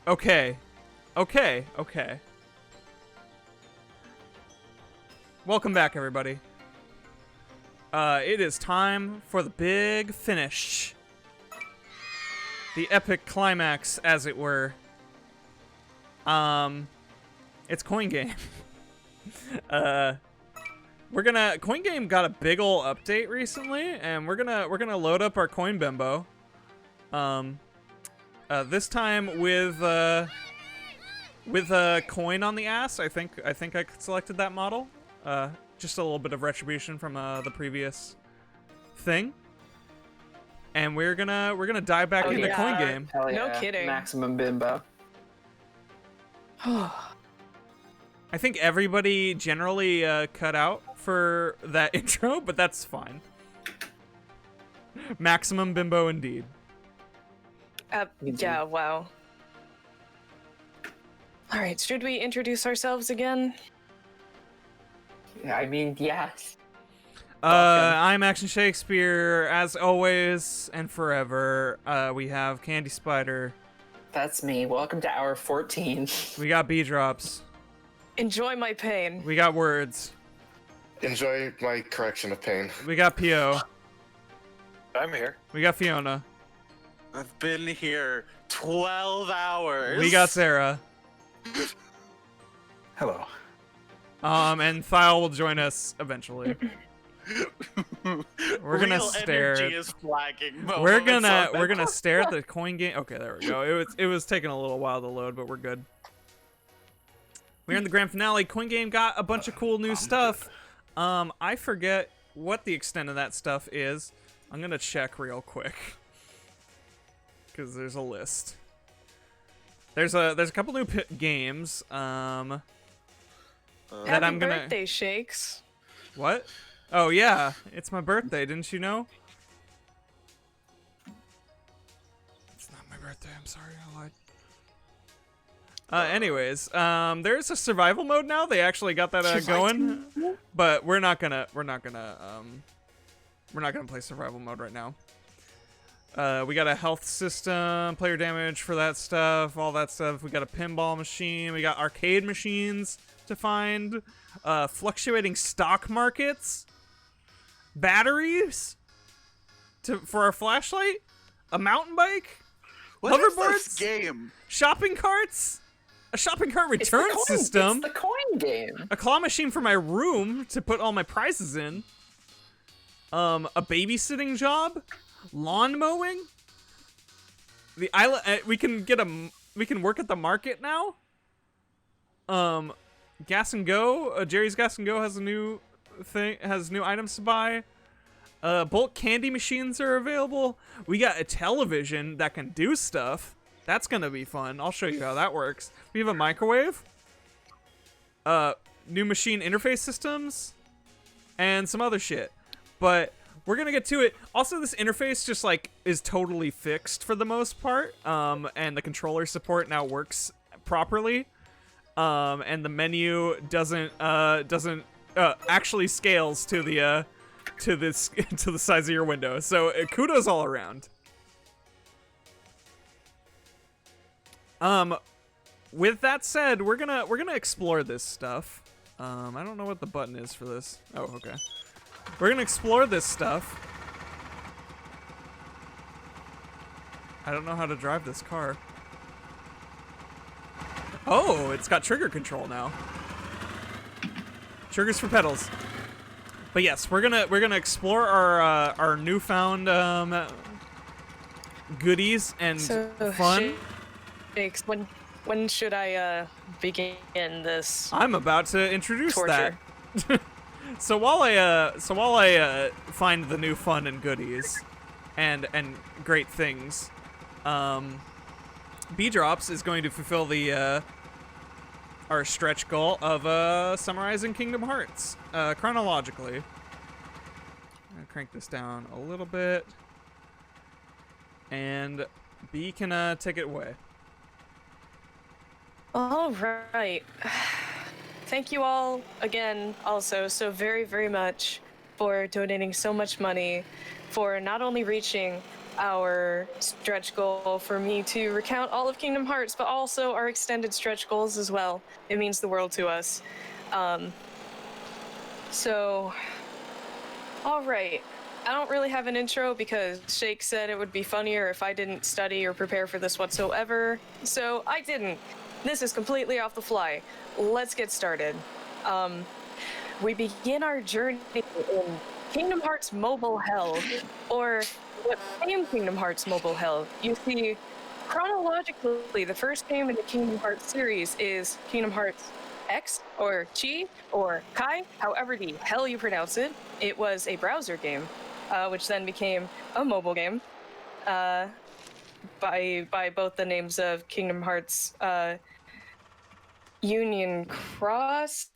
Okay. Welcome back, everybody. It is time for the big finish. The epic climax, as it were. It's Coin Game. Coin Game got a big ol' update recently, and we're gonna load up our Coin Bimbo. This time with coin on the ass. I think I selected that model. Just a little bit of retribution from the previous thing. And we're gonna dive back into Coin Game. Hell yeah. No kidding. Maximum bimbo. I think everybody generally cut out for that intro, but that's fine. Maximum bimbo indeed. Yeah, wow. Alright, should we introduce ourselves again? I mean, yes. I'm Action Shakespeare, as always and forever. We have Candy Spider. That's me. Welcome to hour 14. We got beedrops. Enjoy my pain. We got words. Enjoy my correction of pain. We got Pio. I'm here. We got Fiona. I've been here 12 hours. We got Sarah. Hello. And Thyle will join us eventually. We're gonna Real stare. energy is flagging. We're gonna stare at the coin game. Okay, there we go. It was taking a little while to load, but we're good. We're in the grand finale. Coin Game got a bunch of cool new stuff. I forget what the extent of that stuff is. I'm gonna check real quick because there's a list. There's a couple new games. That Happy I'm gonna. birthday, Shakes. What? Oh yeah, it's my birthday. Didn't you know? It's not my birthday. I'm sorry, I lied. Anyways, there's a survival mode now. They actually got that going, but we're not gonna play survival mode right now. We got a health system, player damage for that stuff, all that stuff. We got a pinball machine. We got arcade machines to find. Fluctuating stock markets, batteries for our flashlight, a mountain bike, What is hoverboards, this game? shopping carts, a shopping cart return It's system, the coin game. a claw machine for my room to put all my prizes in, a babysitting job, lawn mowing. The island we can work at the market now. Gas and Go, Jerry's Gas and Go has new items to buy. Bulk candy machines are available. We got a television that can do stuff. That's gonna be fun. I'll show you how that works. We have a microwave. New machine interface systems, and some other shit. But we're gonna get to it. Also, this interface just is totally fixed for the most part. And the controller support now works properly. And the menu doesn't actually scales to the to the size of your window. So kudos all around. With that said, we're gonna explore this stuff. I don't know what the button is for this. Oh, okay. We're gonna explore this stuff. I don't know how to drive this car. Oh, it's got trigger control now. Triggers for pedals. But yes, we're gonna explore our newfound goodies and fun. Shakes, when should I begin this? I'm about to introduce torture? that. So while I find the new fun and goodies and great things, beedrops is going to fulfill the our stretch goal of summarizing Kingdom Hearts chronologically. I'm gonna crank this down a little bit, and B can take it away. All right. Thank you all again also so very, very much for donating so much money for not only reaching our stretch goal for me to recount all of Kingdom Hearts, but also our extended stretch goals as well. It means the world to us. So, all right. I don't really have an intro because Shake said it would be funnier if I didn't study or prepare for this whatsoever. So I didn't. This is completely off the fly. Let's get started. We begin our journey in Kingdom Hearts Mobile Hell, or what became Kingdom Hearts Mobile Hell. You see, chronologically, the first game in the Kingdom Hearts series is Kingdom Hearts X, or Chi, or Kai, however the hell you pronounce it. It was a browser game, which then became a mobile game, by both the names of Kingdom Hearts Union Cross,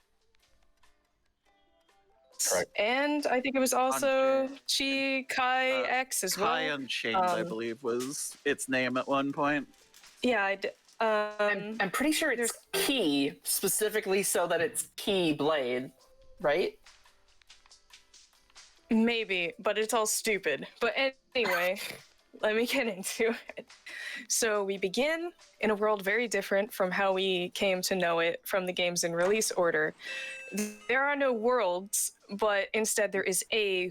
Correct. and I think it was also Unchained. Chi Kai X as well. Kai Unchained, I believe, was its name at one point. Yeah, I'm pretty sure it's key, specifically so that it's key blade, right? maybe, but it's all stupid. But anyway, let me get into it. So we begin in a world very different from how we came to know it from the games in release order. There are no worlds, but instead there is a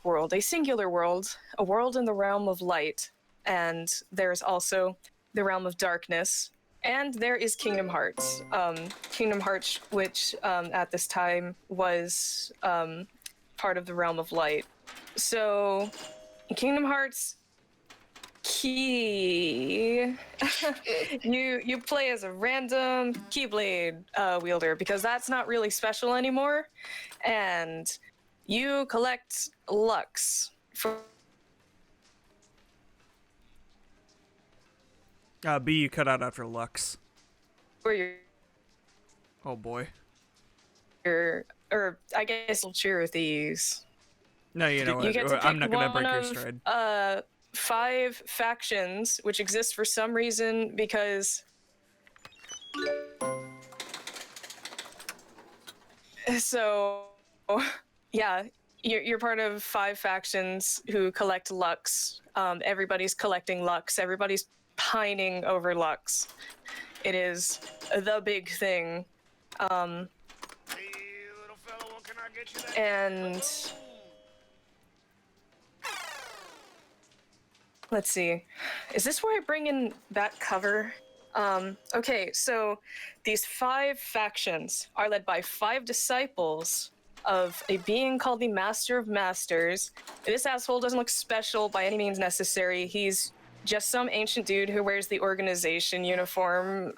world, a singular world, a world in the realm of light. And there's also the realm of darkness. And there is Kingdom Hearts. Kingdom Hearts, which at this time was part of the realm of light. So, Kingdom Hearts Key, you play as a random Keyblade wielder because that's not really special anymore, and you collect Lux for. B, you cut out after Lux. For your, Oh boy. or I guess you'll cheer with these. No, you know You what? get to I'm pick not gonna one break your of stride. 5 factions which exist for some reason because so yeah, you're part of 5 factions who collect Lux. Everybody's collecting Lux. Everybody's pining over Lux. It is the big thing. And let's see. Is this where I bring in that cover? Okay, so these 5 factions are led by 5 disciples of a being called the Master of Masters. This asshole doesn't look special by any means necessary. He's just some ancient dude who wears the organization uniform.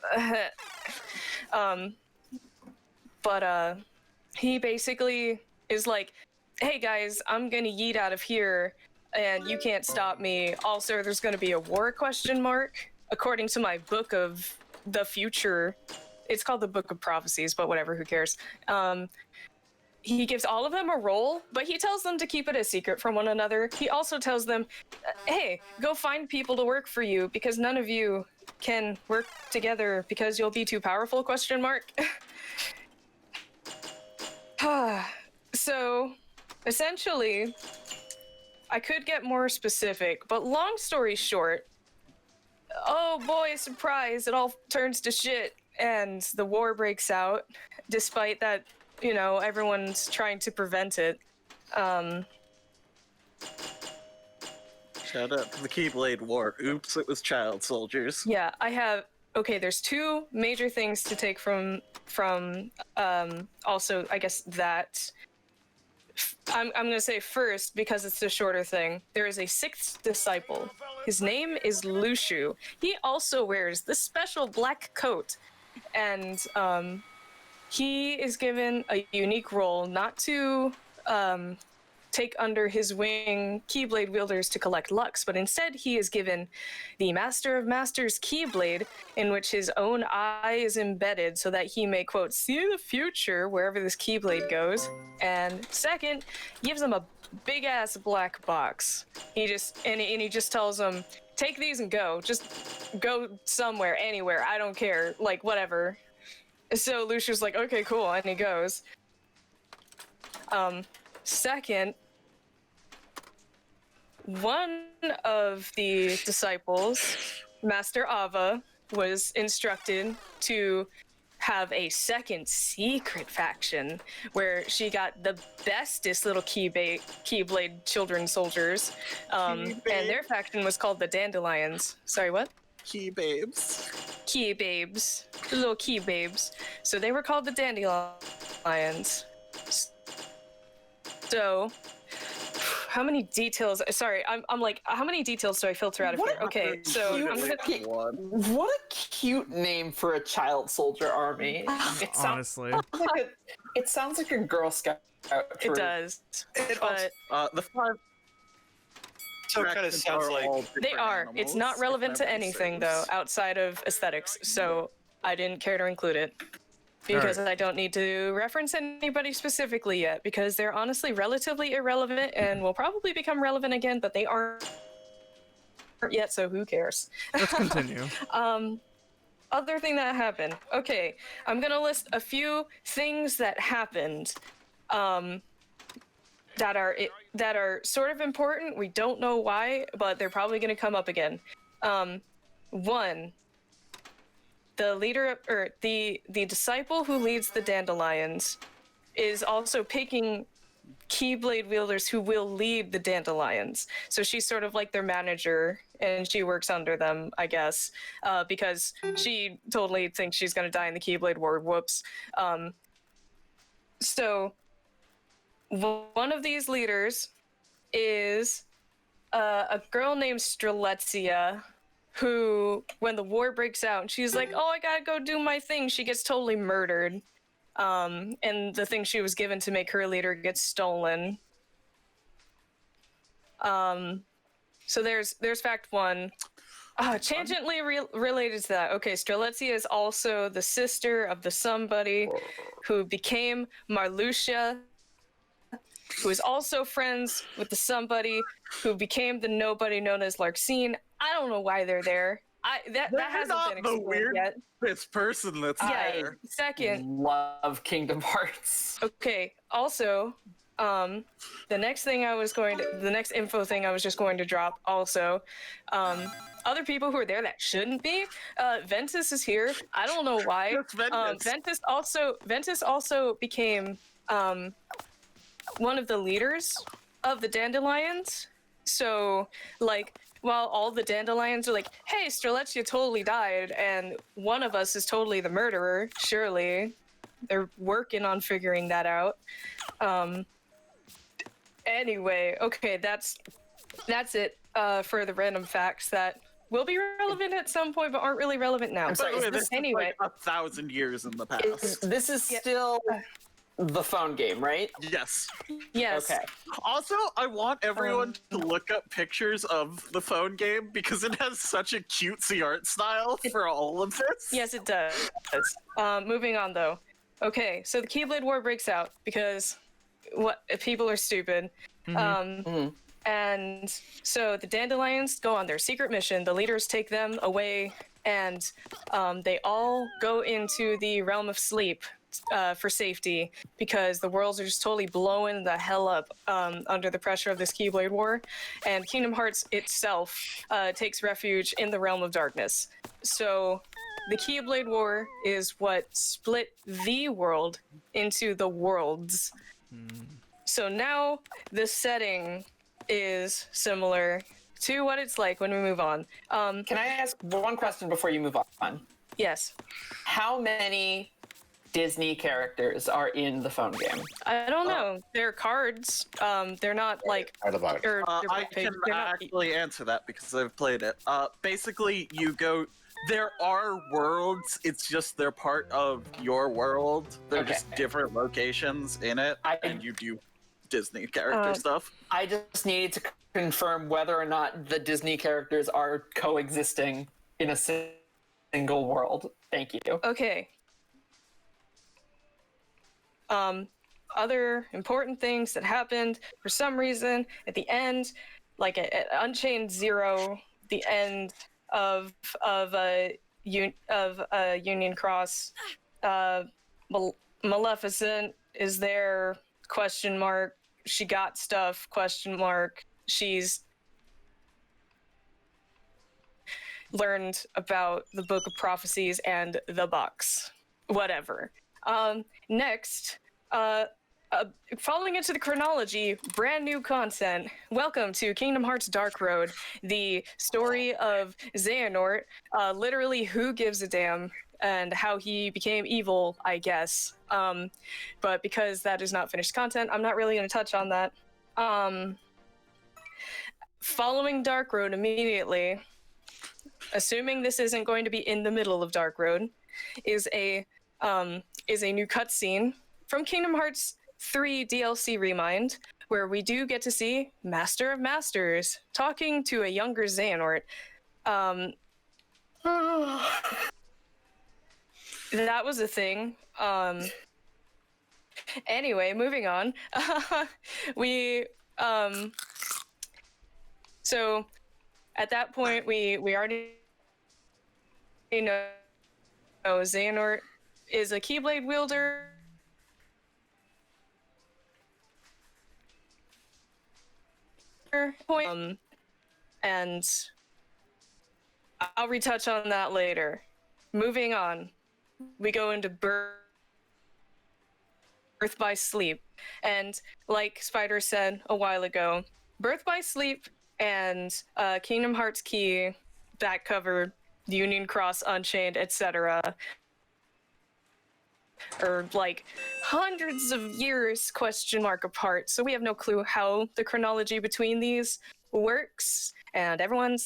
But he basically is like, hey guys, I'm gonna yeet out of here and you can't stop me. Also, there's gonna be a war, question mark, according to my book of the future. It's called the Book of Prophecies, but whatever, who cares? He gives all of them a role, but he tells them to keep it a secret from one another. He also tells them, hey, go find people to work for you because none of you can work together because you'll be too powerful, question mark. So, essentially, I could get more specific, but long story short, oh boy, surprise, it all turns to shit, and the war breaks out, despite that, you know, everyone's trying to prevent it. Shout out to the Keyblade War. Oops, it was child soldiers. Yeah, I have. Okay, there's 2 major things to take from also, I guess that. I'm gonna say first, because it's the shorter thing, there is a 6th disciple. His name is Lushu. He also wears this special black coat, and he is given a unique role not to take under his wing Keyblade wielders to collect Lux, but instead he is given the Master of Masters Keyblade, in which his own eye is embedded so that he may, quote, see the future wherever this Keyblade goes. And second, gives him a big ass black box. He just tells him, take these and go. Just go somewhere, anywhere. I don't care. Like, whatever. So Lucia's like, okay, cool, and he goes. Second, one of the disciples, Master Ava, was instructed to have a second secret faction where she got the bestest little Keyblade children soldiers, and their faction was called the Dandelions. Sorry, what? Key babes. Key babes, the little key babes. So they were called the Dandelions. So, how many details? Sorry, I'm like, how many details do I filter out of here? Okay, so I'm gonna. What a cute name for a child soldier army. It sounds Honestly. like it sounds like a Girl Scout troop. It does, but The 5 So it kind of sounds like they are. It's not relevant to anything though, outside of aesthetics. So I didn't care to include it because I don't need to reference anybody specifically yet because they're honestly relatively irrelevant and will probably become relevant again, but they aren't yet. So who cares? Let's continue. Other thing that happened. Okay, I'm gonna list a few things that happened. That are sort of important. We don't know why, but they're probably going to come up again. One, the leader or the disciple who leads the Dandelions is also picking Keyblade wielders who will lead the Dandelions. So she's sort of like their manager, and she works under them, I guess, because she totally thinks she's going to die in the Keyblade War. Whoops. So one of these leaders is a girl named Strelitzia, who, when the war breaks out, she's like, oh, I gotta go do my thing. She gets totally murdered. And the thing she was given to make her leader gets stolen. So there's fact one. Tangentially related to that. Okay, Strelitzia is also the sister of the somebody who became Marluxia, who is also friends with the somebody who became the nobody known as Larxene. I don't know why they're there. That hasn't been explained yet. This person that's there. Second. Love Kingdom Hearts. Okay. Also, the next info thing I was just going to drop. Also, other people who are there that shouldn't be. Ventus is here. I don't know why. Ventus also became one of the leaders of the Dandelions. So, like, while all the Dandelions are like, hey, Strelitzia totally died, and one of us is totally the murderer, surely. They're working on figuring that out. Anyway, okay, that's it for the random facts that will be relevant at some point, but aren't really relevant now. I'm sorry, By the way, this anyway, is like 1,000 years in the past. This is still the phone game, right? Yes. yes. Okay. Also, I want everyone to look up pictures of the phone game because it has such a cutesy art style for all of this. Yes, it does. Moving on, though. Okay, so the Keyblade War breaks out because people are stupid. And so the Dandelions go on their secret mission. The leaders take them away, and they all go into the realm of sleep for safety because the worlds are just totally blowing the hell up under the pressure of this Keyblade War. And Kingdom Hearts itself takes refuge in the realm of darkness. So the Keyblade War is what split the world into the worlds. So now the setting is similar to what it's like when we move on. Can I ask one question before you move on? Yes. How many Disney characters are in the phone game? I don't know. They're cards. They're not like. At the bottom. I can actually answer that because I've played it. Basically, you go. There are worlds. It's just they're part of your world. They're just different locations in it, and you do Disney character stuff. I just needed to confirm whether or not the Disney characters are coexisting in a single world. Thank you. Okay. Other important things that happened for some reason at the end, like at Unchained Zero, the end of Union Cross, Maleficent is there? ? She got stuff ? She's learned about the Book of Prophecies and the box. Whatever. Next, falling into the chronology, brand new content. Welcome to Kingdom Hearts Dark Road, the story of Xehanort, literally who gives a damn, and how he became evil, I guess. But because that is not finished content, I'm not really going to touch on that. Following Dark Road immediately, assuming this isn't going to be in the middle of Dark Road, is a new cutscene from Kingdom Hearts 3 DLC Remind, where we do get to see Master of Masters talking to a younger Xehanort. That was a thing. Anyway, moving on. So at that point, we already know Xehanort is a Keyblade wielder. And I'll retouch on that later. Moving on, we go into Birth by Sleep. And like Spider said a while ago, Birth by Sleep and Kingdom Hearts Key, back cover, Union Cross, Unchained, etc. are like hundreds of years question mark apart, so we have no clue how the chronology between these works, and everyone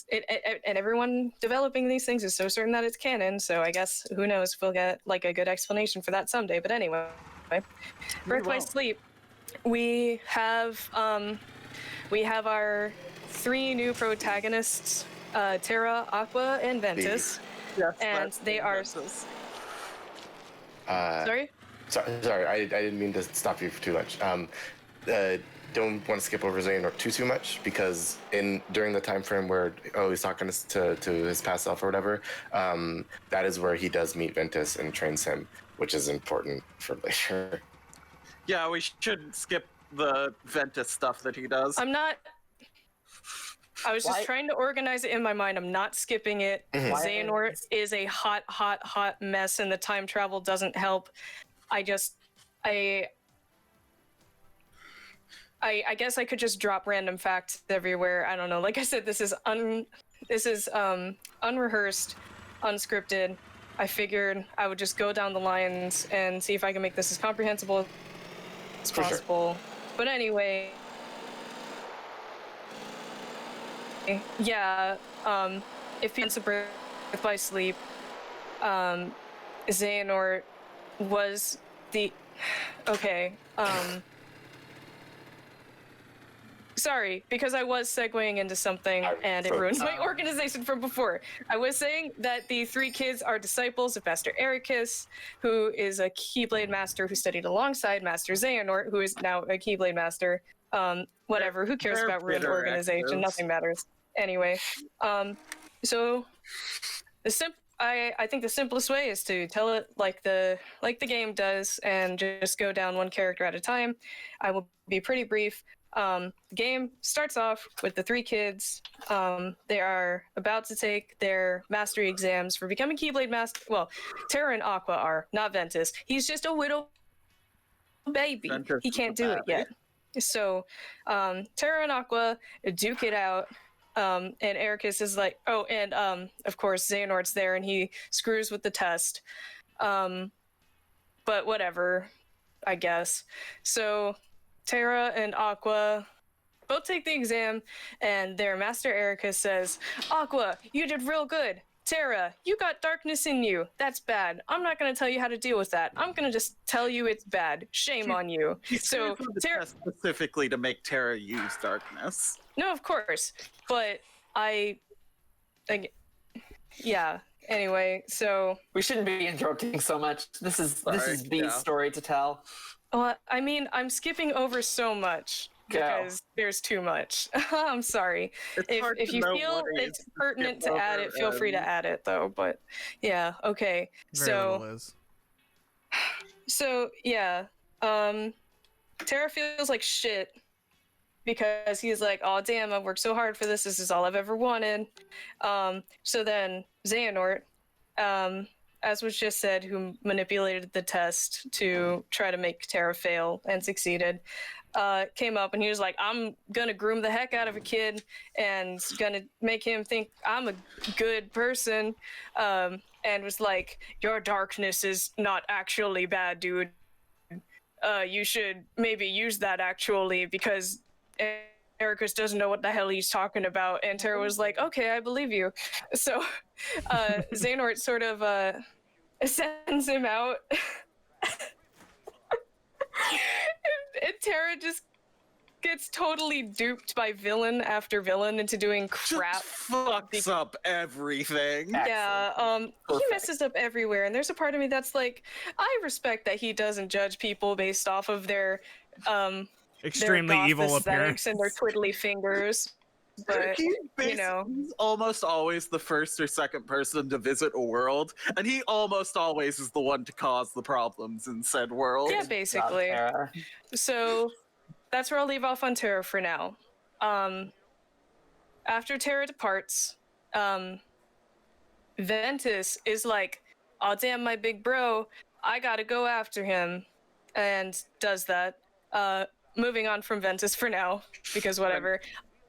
developing these things is so certain that it's canon, so I guess who knows if we'll get like a good explanation for that someday. But anyway, Birth by Sleep, we have our 3 new protagonists, Terra, Aqua, and Ventus. Yes, and they are sorry, I didn't mean to stop you for too much. Don't want to skip over Xehanort too much, because during the time frame where he's talking to his past self or whatever, that is where he does meet Ventus and trains him, which is important for later. Yeah, we shouldn't skip the Ventus stuff that he does. I was just trying to organize it in my mind. I'm not skipping it. Mm-hmm. Xehanort is a hot mess, and the time travel doesn't help. I guess I could just drop random facts everywhere. I don't know. Like I said, this is unrehearsed, unscripted. I figured I would just go down the lines and see if I can make this as comprehensible as possible. Sure. But anyway, yeah, if you answer Birth by Sleep, Xehanort was the... Okay, sorry, because I was segueing into something and it ruined my organization from before. I was saying that the 3 kids are disciples of Master Ericus, who is a Keyblade Master who studied alongside Master Xehanort, who is now a Keyblade Master. Whatever, who cares about ruined organization? Nothing matters. Anyway, so I think the simplest way is to tell it like the game does and just go down one character at a time. I will be pretty brief. The game starts off with the 3 kids. They are about to take their mastery exams for becoming Keyblade Master. Well, Terra and Aqua are, not Ventus. He's just a widow baby. Ventus, he can't do it yet. So Terra and Aqua duke it out. And Ericus is like, oh, and of course Xehanort's there and he screws with the test. But whatever, I guess. So Terra and Aqua both take the exam, and their Master Ericus says, Aqua, you did real good. Terra, you got darkness in you. That's bad. I'm not going to tell you how to deal with that. I'm going to just tell you it's bad. Shame on you. So Terra specifically to make Terra use darkness. No, of course. But yeah. Anyway, so we shouldn't be interrupting so much. This is B's story to tell. Well, I mean, I'm skipping over so much because there's too much. I'm sorry. If you feel it's pertinent to add it, feel free to add it, though. But yeah, okay. So yeah, Terra feels like shit because he's like, oh damn, I've worked so hard for this. This is all I've ever wanted. So then Xehanort, as was just said, who manipulated the test to try to make Terra fail and succeeded, came up and he was like, I'm gonna groom the heck out of a kid and gonna make him think I'm a good person, and was like, your darkness is not actually bad, dude. You should maybe use that actually, because Ericus doesn't know what the hell he's talking about. And Terra was like, okay, I believe you. So Xehanort sort of sends him out. and Terra just gets totally duped by villain after villain into doing crap. Just fucks up everything. Yeah, he Perfect. messes up everywhere, and there's a part of me that's like, I respect that he doesn't judge people based off of their Extremely goth evil aesthetics appearance. and their twiddly fingers. But you know, He's almost always the first or second person to visit a world, and he almost always is the one to cause the problems in said world. yeah, basically. Terra. So that's where I'll leave off on Terra for now. After Terra departs, Ventus is like, "Oh damn, my big bro, I gotta go after him," and does that. Moving on from Ventus for now, because whatever.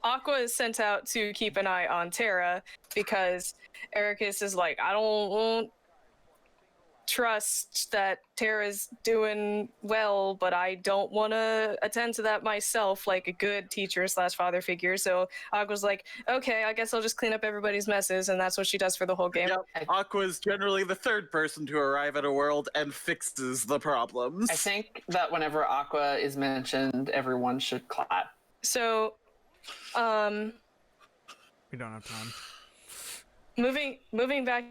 Aqua is sent out to keep an eye on Terra because Ericus is like, I don't trust that Terra's doing well, but I don't want to attend to that myself like a good teacher / father figure. So Aqua's like, okay, I guess I'll just clean up everybody's messes, and that's what she does for the whole game. Yep. Aqua is generally the third person to arrive at a world and fixes the problems. I think that whenever Aqua is mentioned, everyone should clap. So, We don't have time. moving back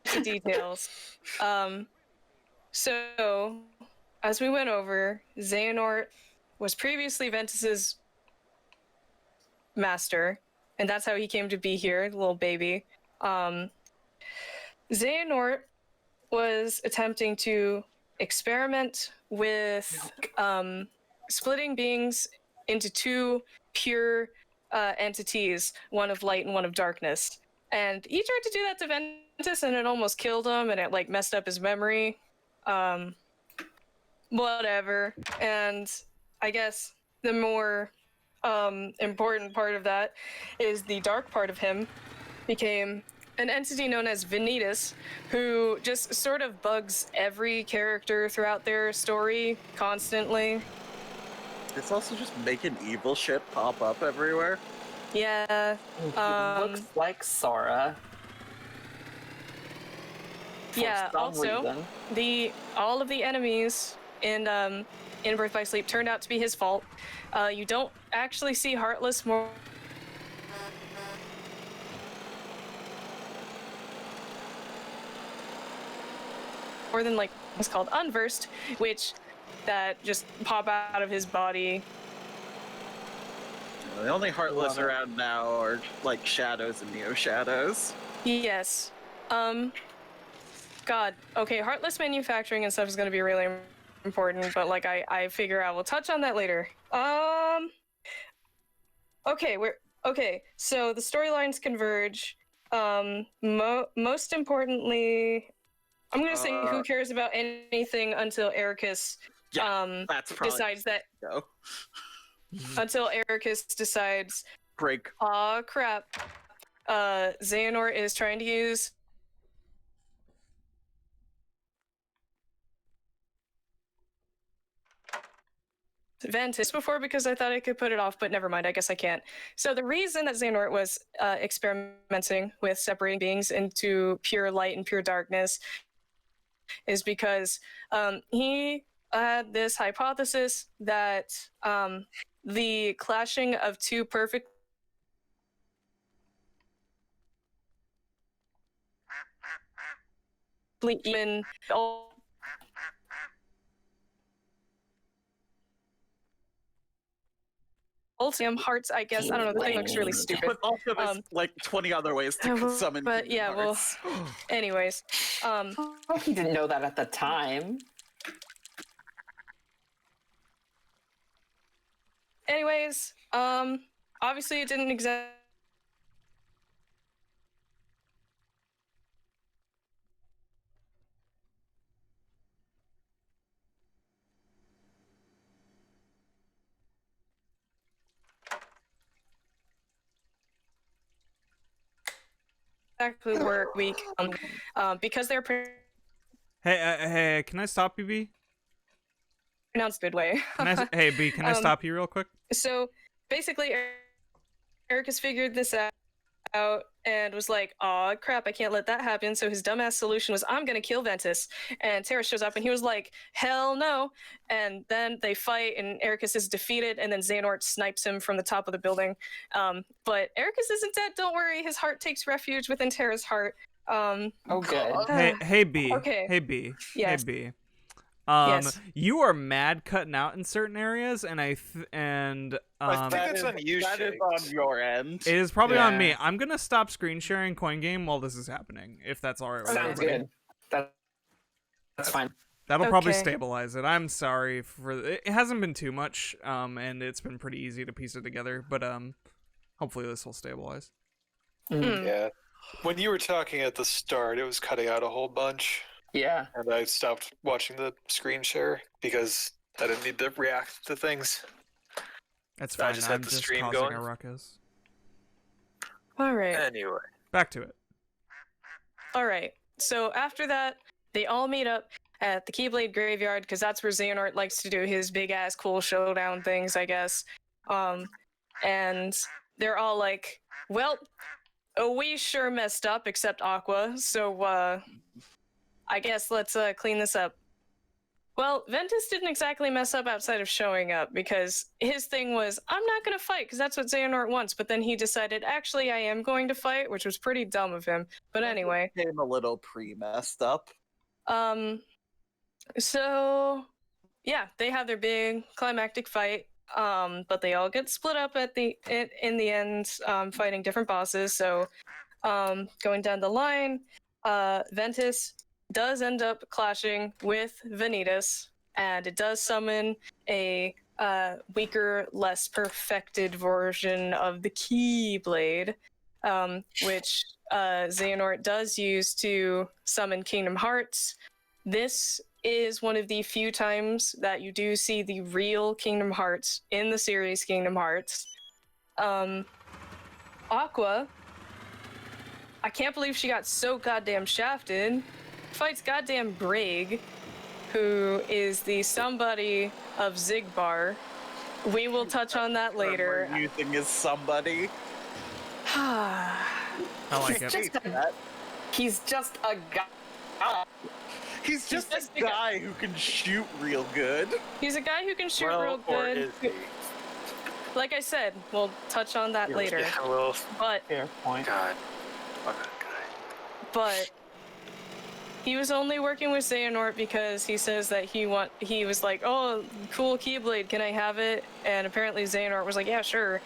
to details. So as we went over, Xehanort was previously Ventus's master, and that's how he came to be here, little baby. Xehanort was attempting to experiment with splitting beings into two pure entities, one of light and one of darkness. And he tried to do that to Ventus, and it almost killed him, and it like messed up his memory. Whatever. And I guess the more important part of that is the dark part of him became an entity known as Vanitas, who just sort of bugs every character throughout their story constantly. It's also just making evil shit pop up everywhere. Yeah. He looks like Sora. For Yeah. some Also, reason. all of the enemies in Birth by Sleep turned out to be his fault. You don't actually see Heartless more than like it's called Unversed, which that just pop out of his body. The only Heartless Love it. around now are like Shadows and Neo Shadows. Yes. God. Okay, Heartless manufacturing and stuff is going to be really important, but like I figure I will touch on that later. Okay, so the storylines converge. Most importantly, I'm gonna say who cares about anything until Ericus That's probably decides that go. until Ericus decides, Break. aw crap, Xehanort is trying to use Ventus before because I thought I could put it off, but never mind, I guess I can't. So the reason that Xehanort was experimenting with separating beings into pure light and pure darkness is because he had this hypothesis that the clashing of two perfect even Ultium hearts, I guess. I don't know. The thing looks really stupid. But also there's like 20 other ways to summon But Kingdom yeah, well, Hearts. anyways, Oh, he didn't know that at the time. obviously it didn't exactly exactly work week because they're Hey, can I stop you, B? pronounced Midway. Hey, B, can I stop you real quick? So basically, Eric has figured this out and was like, "Aw, crap, I can't let that happen." So his dumbass solution was, "I'm gonna kill Ventus." And Terra shows up and he was like, "Hell no!" And then they fight and Ericus is defeated, and then Xehanort snipes him from the top of the building. But Ericus isn't dead. Don't worry. His heart takes refuge within Terra's heart. Oh, good. Hey, B. Okay. Hey, B. Yes. Hey, B. Yes. You are mad cutting out in certain areas, and I think it's on you, That is Shakes. on your end. it is probably on me. Yeah. I'm gonna stop screen sharing Coin Game while this is happening, if that's all right with Sounds everybody. good. That's fine. That'll probably Okay. stabilize it. I'm sorry for it. Hasn't been too much, and it's been pretty easy to piece it together. But hopefully this will stabilize. Yeah. When you were talking at the start, it was cutting out a whole bunch, Yeah. and I stopped watching the screen share because I didn't need to react to things. That's I fine. just had I'm the just stream causing going. a ruckus. All right. Anyway. Back to it. All right. So after that, they all meet up at the Keyblade Graveyard because that's where Xehanort likes to do his big ass cool showdown things, I guess. And they're all like, "Well, we sure messed up, except Aqua. So I guess let's clean this up." Well, Ventus didn't exactly mess up outside of showing up because his thing was, "I'm not going to fight," because that's what Xehanort wants. But then he decided, "Actually, I am going to fight," which was pretty dumb of him. But anyway. Came a little pre-messed up. So yeah, they have their big climactic fight. But they all get split up at in the end, fighting different bosses. So going down the line, Ventus does end up clashing with Vanitas, and it does summon a weaker, less perfected version of the Keyblade, which Xehanort does use to summon Kingdom Hearts. This is one of the few times that you do see the real Kingdom Hearts in the series Kingdom Hearts. Aqua, I can't believe she got so goddamn shafted, fights goddamn Brig, who is the somebody of Zigbar. We will touch on that later. You think is somebody. I like He's it. He's just a guy. He's just just a guy who can shoot real good. He's a guy who can shoot Well, real or good. is he? Like I said, we'll touch on that later. Yeah, well, But Fair point. God. Fuck that guy. but he was only working with Xehanort because he says that he was like, "Oh, cool Keyblade, can I have it?" And apparently Xehanort was like, "Yeah, sure."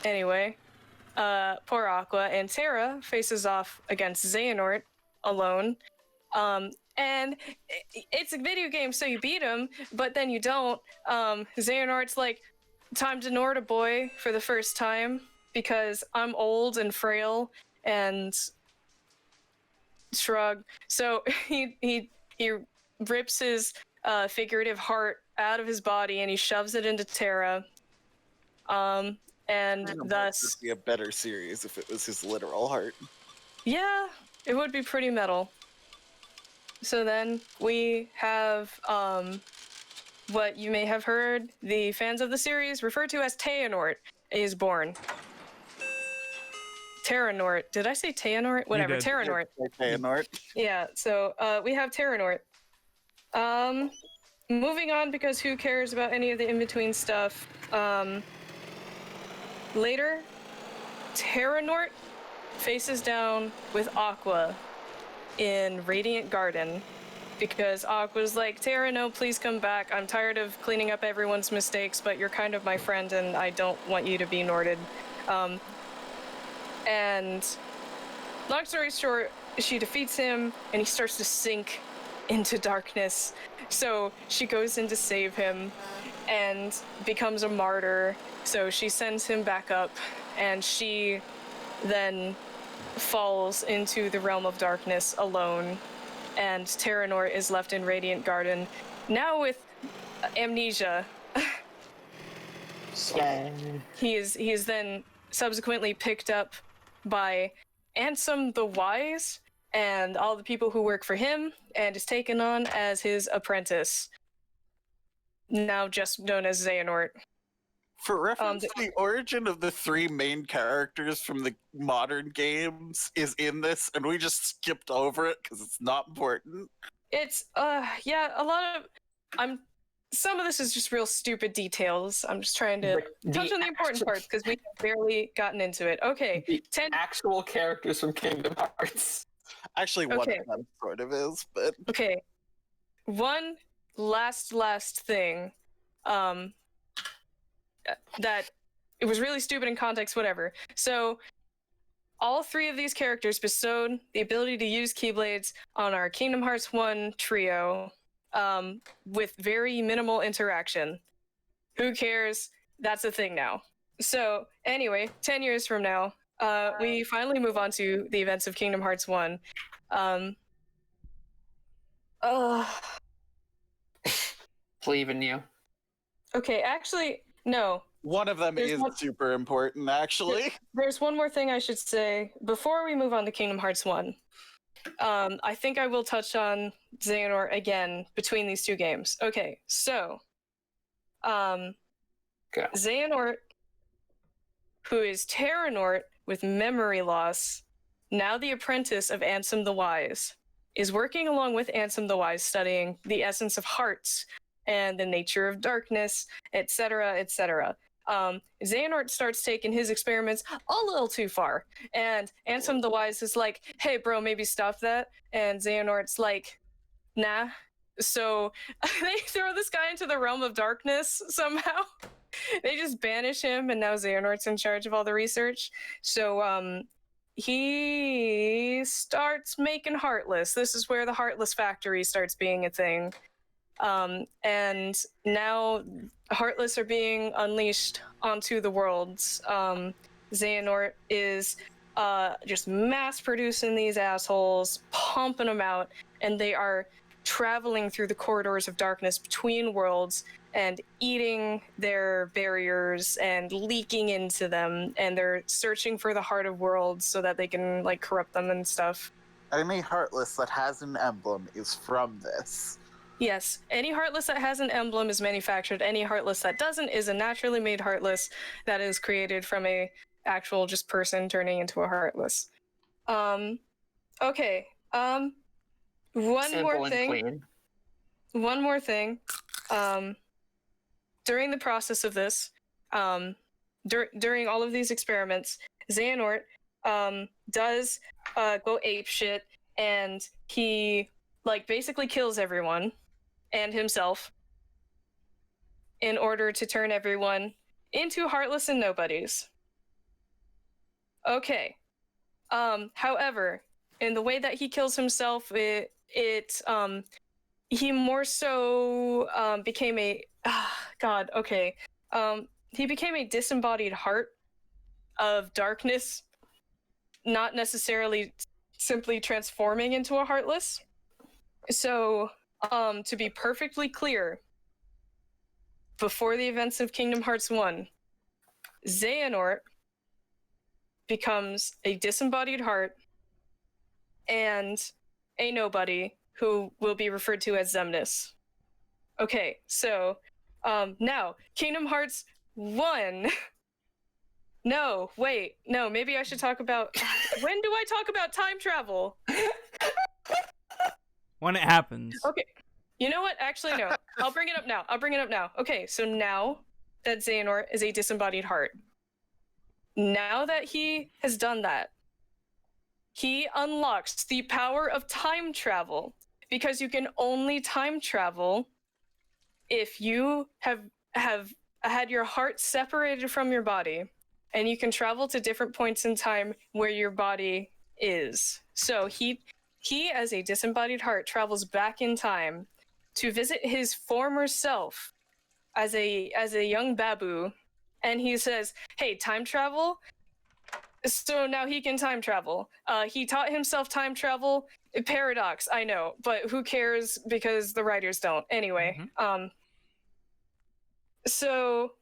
Anyway, poor Aqua and Terra faces off against Xehanort alone. And it's a video game, so you beat him, but then you don't. Xehanort's like, "Time to Norda boy" for the first time because I'm old and frail and shrug. So he rips his figurative heart out of his body and he shoves it into Terra. And thus, This would be a better series if it was his literal heart. yeah, it would be pretty metal. So then we have what you may have heard the fans of the series refer to as Xehanort is born. Terranort. Did I say Xehanort? Whatever. did. Terranort. Xehanort. Yeah. So we have Terranort. Moving on because who cares about any of the in-between stuff? Later, Terranort faces down with Aqua in Radiant Garden because Aqua's like, "Terra, no, please come back. I'm tired of cleaning up everyone's mistakes, but you're kind of my friend and I don't want you to be Norded." And long story short, she defeats him and he starts to sink into darkness. So she goes in to save him and becomes a martyr. So she sends him back up and she then falls into the realm of darkness alone. And Terranort is left in Radiant Garden, now with amnesia. Yeah. He is then subsequently picked up by Ansem the Wise and all the people who work for him, and is taken on as his apprentice, now just known as Xehanort. For reference, the origin of the 3 main characters from the modern games is in this, and we just skipped over it because it's not important. It's yeah, a lot of some of this is just real stupid details. I'm just trying to touch on the important parts because we have barely gotten into it. Okay, The 10 actual characters from Kingdom Hearts. Actually, one Okay. of them sort of is, but Okay. One last thing. That it was really stupid in context, whatever. So all 3 of these characters bestowed the ability to use Keyblades on our Kingdom Hearts 1 trio, with very minimal interaction. Who cares? That's a thing now. So anyway, 10 years from now, we finally move on to the events of Kingdom Hearts 1. Believe in you. Okay, actually, no. one of them There's is one- super important, actually. There's one more thing I should say before we move on to Kingdom Hearts 1. I think I will touch on Xehanort again between these 2 games. Okay, so Go. Xehanort, who is Terranort with memory loss, now the apprentice of Ansem the Wise, is working along with Ansem the Wise, studying the essence of hearts and the nature of darkness, etc., etc. Xehanort starts taking his experiments a little too far, and Ansem the Wise is like, "Hey, bro, maybe stop that." And Xehanort's like, "Nah." So they throw this guy into the realm of darkness somehow. They just banish him, and now Xehanort's in charge of all the research. So he starts making Heartless. This is where the Heartless Factory starts being a thing. And now Heartless are being unleashed onto the worlds. Xehanort is just mass producing these assholes, pumping them out, and they are traveling through the corridors of darkness between worlds and eating their barriers and leaking into them, and they're searching for the heart of worlds so that they can like corrupt them and stuff. Any Heartless that has an emblem is from this. Yes, any Heartless that has an emblem is manufactured. Any Heartless that doesn't is a naturally made Heartless that is created from a actual just person turning into a Heartless. Okay. One Simple more and thing. clean. One more thing. During the process of this, during all of these experiments, Xehanort does go ape shit, and he like basically kills everyone and himself in order to turn everyone into heartless and nobodies. Okay. However, in the way that he kills himself, he more so became a God. Okay. He became a disembodied heart of darkness, not necessarily simply transforming into a heartless. So, to be perfectly clear, before the events of Kingdom Hearts 1, Xehanort becomes a disembodied heart and a nobody who will be referred to as Xemnas. Okay, so now Kingdom Hearts 1. No, wait, no, maybe I should talk about when do I talk about time travel? When it happens. Okay. You know what? Actually, no. I'll bring it up now. Okay, so now that Xehanort is a disembodied heart, now that he has done that, he unlocks the power of time travel, because you can only time travel if you have had your heart separated from your body, and you can travel to different points in time where your body is. So he as a disembodied heart travels back in time to visit his former self as a young babu, and he says, "Hey, time travel." So now he can time travel. He taught himself time travel. Paradox, I know, but who cares, because the writers don't. Anyway, so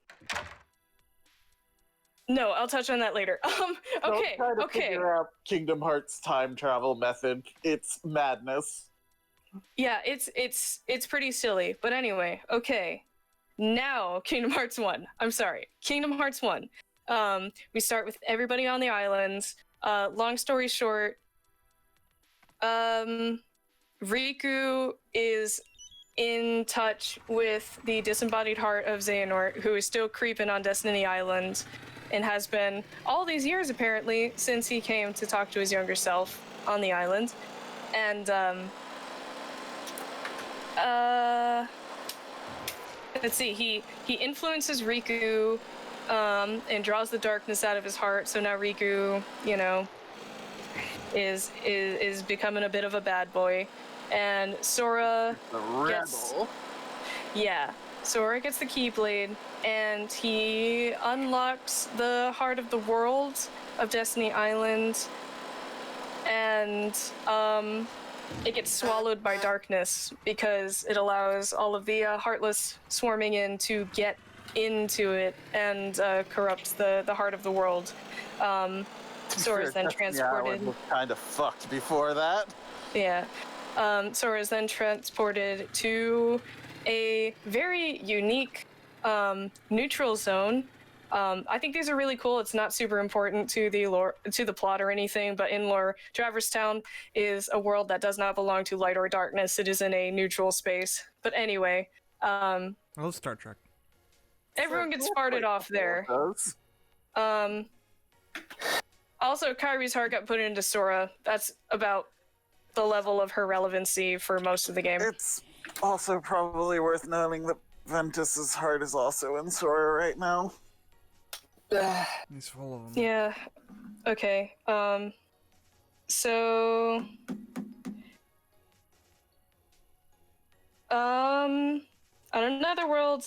No, I'll touch on that later. Okay, Don't try to okay. figure out Kingdom Hearts time travel method. It's madness. Yeah, it's pretty silly. But anyway, okay. Now, Kingdom Hearts 1. I'm sorry. Kingdom Hearts 1. We start with everybody on the islands. Long story short, Riku is in touch with the disembodied heart of Xehanort, who is still creeping on Destiny Island, and has been all these years apparently since he came to talk to his younger self on the island. And let's see, he influences Riku and draws the darkness out of his heart. So now Riku, you know, is becoming a bit of a bad boy. And Sora gets, yeah, Sora gets the Keyblade, and he unlocks the heart of the world of Destiny Island, and it gets swallowed by darkness because it allows all of the Heartless swarming in to get into it and corrupt the heart of the world. Sora is then transported. Was kind of fucked before that. Yeah. Sora is then transported to a very unique neutral zone. I think these are really cool. It's not super important to the lore, to the plot or anything, but in lore, Traverse Town is a world that does not belong to light or darkness. It is in a neutral space. But anyway, I love Star Trek. everyone gets farted off there. Also, Kyrie's heart got put into Sora. That's about the level of her relevancy for most of the game. It's also probably worth noting that Ventus's heart is also in Sora right now. He's full of them. Yeah. Okay. So. On another world,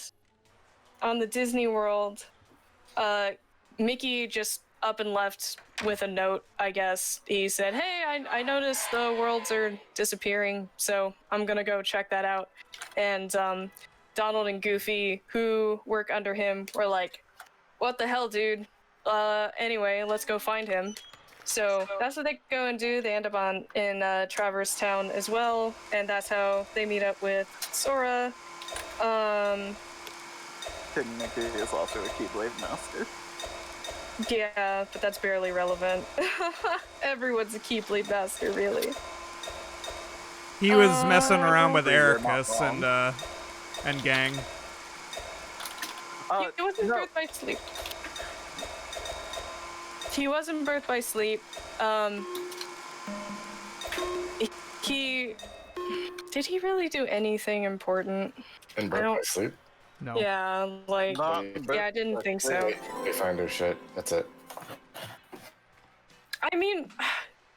on the Disney World, Mickey just up and left with a note, I guess. He said, hey, I noticed the worlds are disappearing, so I'm gonna go check that out. And Donald and Goofy, who work under him, were like, what the hell, dude? Anyway, let's go find him. So that's what they go and do. They end up in Traverse Town as well, and that's how they meet up with Sora. Mickey is also a Keyblade Master. Yeah, but that's barely relevant. Everyone's a Keyblade Master, really. He was messing around with You're not Ericus wrong. and gang. He wasn't no. birthed by sleep. He wasn't birthed by sleep. He did he really do anything important? And I birth don't- by sleep. No. Yeah, like Not yeah, I didn't think so. They find her shit. That's it. I mean,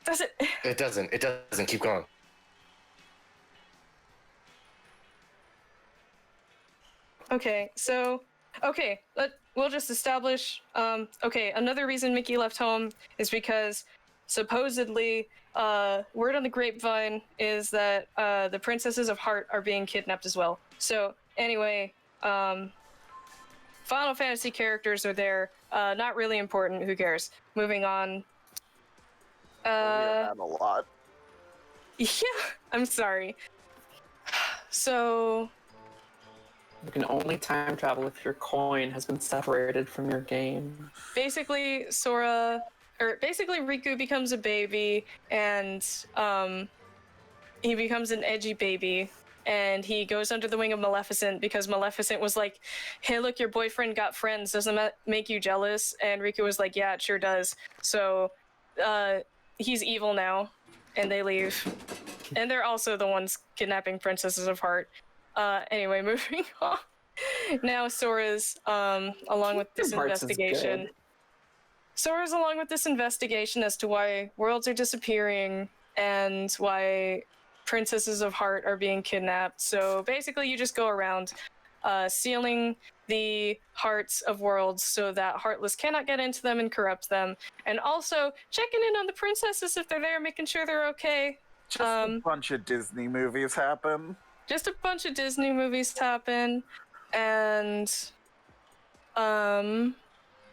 does it? It doesn't. It doesn't. Keep going. Okay, so we'll just establish. Okay, another reason Mickey left home is because supposedly, word on the grapevine is that the princesses of Heart are being kidnapped as well. So anyway, Final Fantasy characters are there. Not really important. Who cares? Moving on. We hear that a lot. Yeah, I'm sorry. So. You can only time travel if your coin has been separated from your game. Basically, Riku becomes a baby, and he becomes an edgy baby, and he goes under the wing of Maleficent because Maleficent was like, hey, look, your boyfriend got friends, doesn't that make you jealous? And Riku was like, yeah, it sure does. So he's evil now, and they leave. And they're also the ones kidnapping Princesses of Heart. Anyway, moving on. Now Sora's along with this Kingdom Hearts is investigation. good. Sora's along with this investigation as to why worlds are disappearing and why Princesses of Heart are being kidnapped. So basically you just go around sealing the hearts of worlds so that Heartless cannot get into them and corrupt them. And also checking in on the princesses if they're there, making sure they're okay. Just a bunch of Disney movies happen. Just a bunch of Disney movies happen, and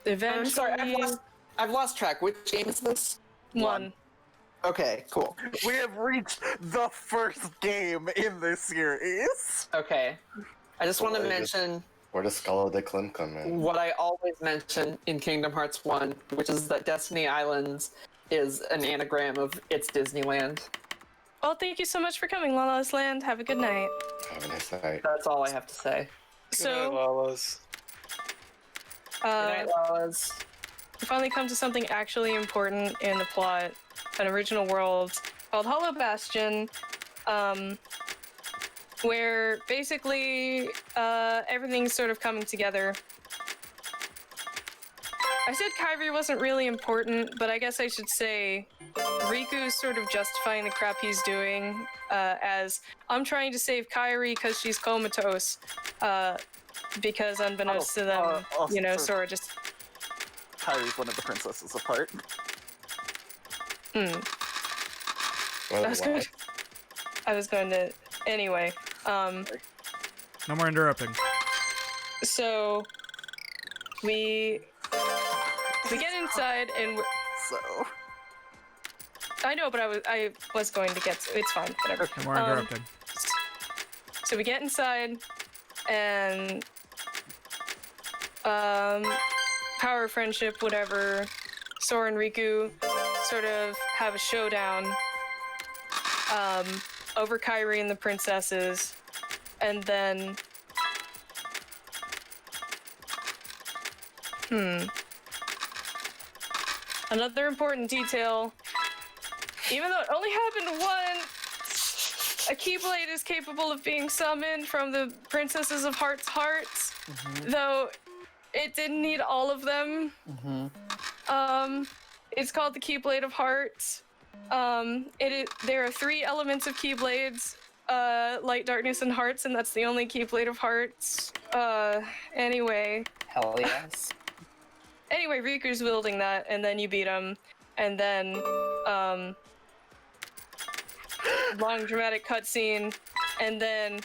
Eventually, I'm sorry, I've lost track. Which game is this? one. Okay, cool. We have reached the first game in this series. Okay. I just want to Boy, mention Where does Skull of the Clim come, man? what I always mention in Kingdom Hearts 1, which is that Destiny Islands is an anagram of It's Disneyland. Well, thank you so much for coming, Lala's Land. Have a good night. Have a nice night. That's all I have to say. Good night, So, Lalas. Good night, Lalas. we finally come to something actually important in the plot. An original world called Hollow Bastion, where basically everything's sort of coming together. I said Kyrie wasn't really important, but I guess I should say Riku's sort of justifying the crap he's doing as I'm trying to save Kyrie because she's comatose. Because unbeknownst to them, Sora just... Kyrie's one of the princesses of heart. Well, I was going to... Anyway, No more interrupting. so we get inside and So, I know, but I was going to get to, it's fine, whatever. No more interrupting. So we get inside and power of friendship, whatever. Sora and Riku sort of have a showdown over Kyrie and the princesses, and then another important detail, even though it only happened once, a Keyblade is capable of being summoned from the princesses of Heart's hearts, though it didn't need all of them. It's called the Keyblade of Hearts. There are 3 elements of Keyblades, light, darkness, and hearts, and that's the only Keyblade of Hearts. Anyway. Hell yes. Anyway, Riku's wielding that, and then you beat him, and then, long dramatic cutscene, and then,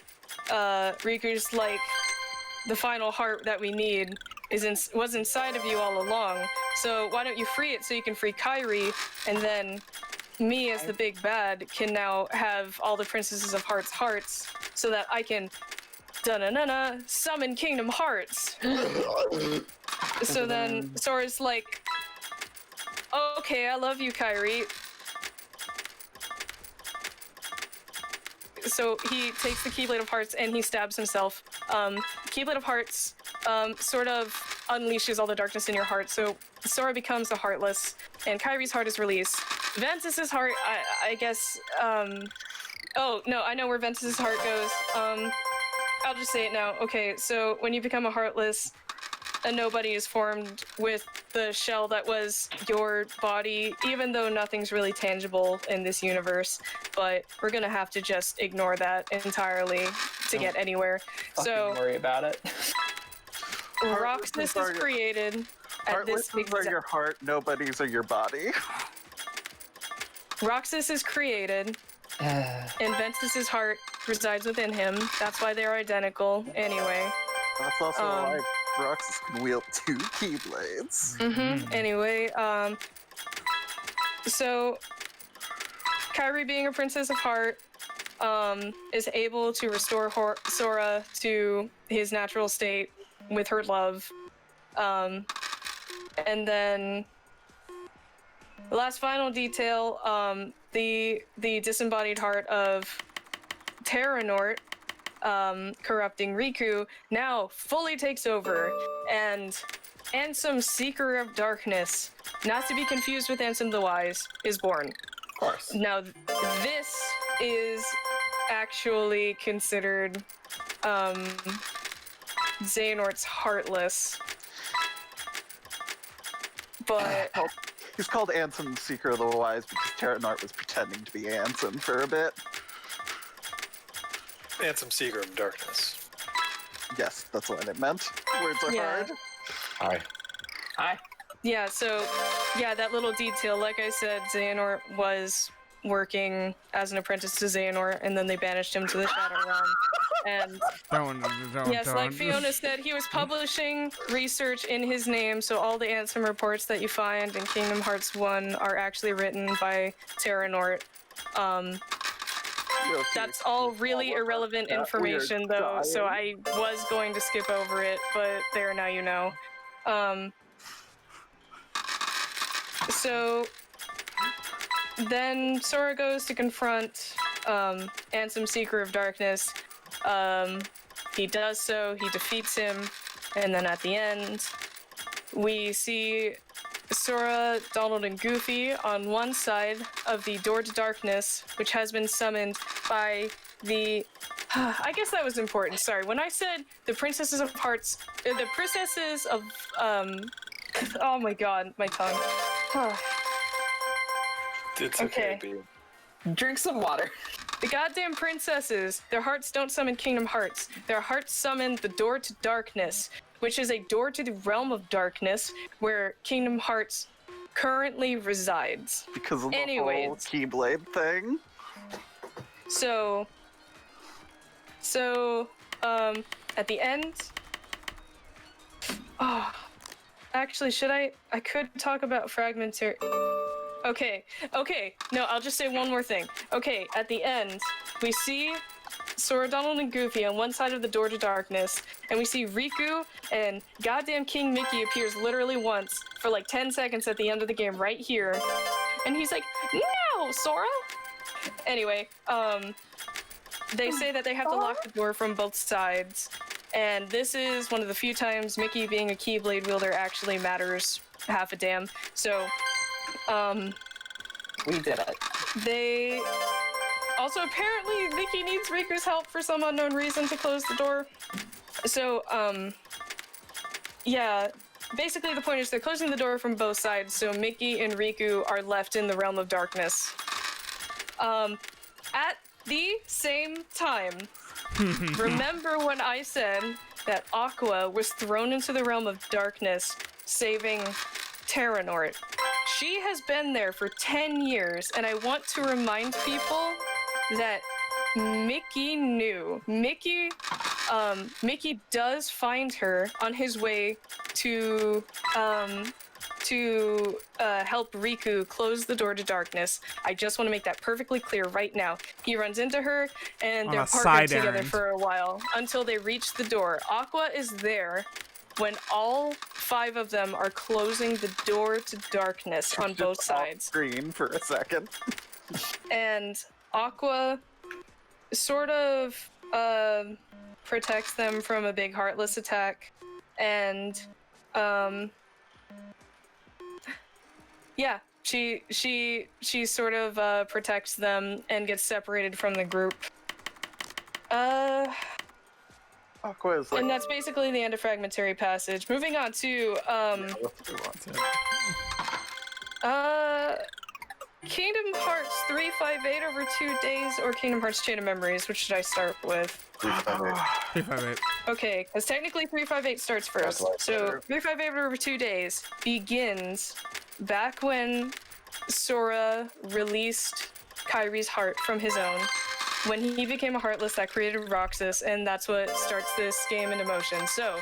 Riku's like, the final heart that we need was inside of you all along, so why don't you free it so you can free Kyrie, and then me as the big bad can now have all the princesses of Heart's hearts, so that I can da-na-na-na summon Kingdom Hearts. So then Sora's like, okay, I love you, Kyrie. So he takes the Keyblade of Hearts and he stabs himself. Keyblade of Hearts sort of unleashes all the darkness in your heart, so Sora becomes a Heartless, and Kyrie's heart is released. Ventus's heart, I guess, oh, no, I know where Ventus's heart goes. I'll just say it now. Okay, so when you become a Heartless, a nobody is formed with the shell that was your body, even though nothing's really tangible in this universe, but we're gonna have to just ignore that entirely to get anywhere. Don't worry about it. Roxas is created at this Heartlesses are your heart, nobodies are your body. Roxas is created, and Ventus's heart resides within him. That's why they're identical. Anyway. That's also why Roxas can wield 2 Keyblades. Anyway, so Kyrie, being a princess of heart, is able to restore Sora to his natural state with her love. And then the last final detail, the disembodied heart of Terranort, corrupting Riku, now fully takes over, and Ansem, Seeker of Darkness, not to be confused with Ansem the Wise, is born. Of course. Now, this is actually considered Xehanort's Heartless. But He's called Ansem, Seeker of the Wise, because Terranort was pretending to be Ansem for a bit. Ansem, Seeker of Darkness. Yes, that's what it meant. Words are Yeah. hard. Hi. yeah, so yeah, that little detail, like I said, Xehanort was working as an apprentice to Xehanort, and then they banished him to the Shadow Realm. And yes, like Fiona said, he was publishing research in his name, so all the Ansem reports that you find in Kingdom Hearts 1 are actually written by Terranort. That's all really irrelevant information, though, so I was going to skip over it, but there, now you know. So then Sora goes to confront Ansem, Seeker of Darkness. He does so, he defeats him, and then at the end, we see Sora, Donald, and Goofy on one side of the Door to Darkness, which has been summoned by the... I guess that was important, sorry. When I said the Princesses of Hearts... the Princesses of... oh my god, my tongue. It's okay, B. Drink some water. The goddamn princesses, their hearts don't summon Kingdom Hearts. Their hearts summon the Door to Darkness, which is a door to the realm of darkness where Kingdom Hearts currently resides. Because of the whole Keyblade thing. So, at the end... Oh, actually, should I could talk about fragmentary... Okay, no, I'll just say one more thing. Okay, at the end, we see Sora, Donald, and Goofy on one side of the Door to Darkness, and we see Riku and goddamn King Mickey appears literally once for like 10 seconds at the end of the game right here. And he's like, "No, Sora!" Anyway, they say that they have to lock the door from both sides, and this is one of the few times Mickey being a Keyblade wielder actually matters half a damn. So, we did it. They... Also, apparently, Mickey needs Riku's help for some unknown reason to close the door. So, yeah. Basically, the point is they're closing the door from both sides, so Mickey and Riku are left in the realm of darkness. At the same time, remember when I said that Aqua was thrown into the realm of darkness, saving Terranort? She has been there for 10 years, and I want to remind people that Mickey knew. Mickey does find her on his way to help Riku close the door to darkness. I just want to make that perfectly clear right now. He runs into her, and they're partnered together for a while until they reach the door. Aqua is there when all 5 of them are closing the door to darkness on both sides. Screen for a second. And Aqua sort of protects them from a big Heartless attack, and yeah, she sort of protects them and gets separated from the group. Aqua is like... And that's basically the end of Fragmentary Passage. Moving on to Kingdom Hearts 358 over 2 days, or Kingdom Hearts Chain of Memories. Which should I start with? 358. Okay, because technically 358 starts first. So 358 over 2 days begins back when Sora released Kyrie's heart from his own. When he became a Heartless, that created Roxas, and that's what starts this game into motion. So,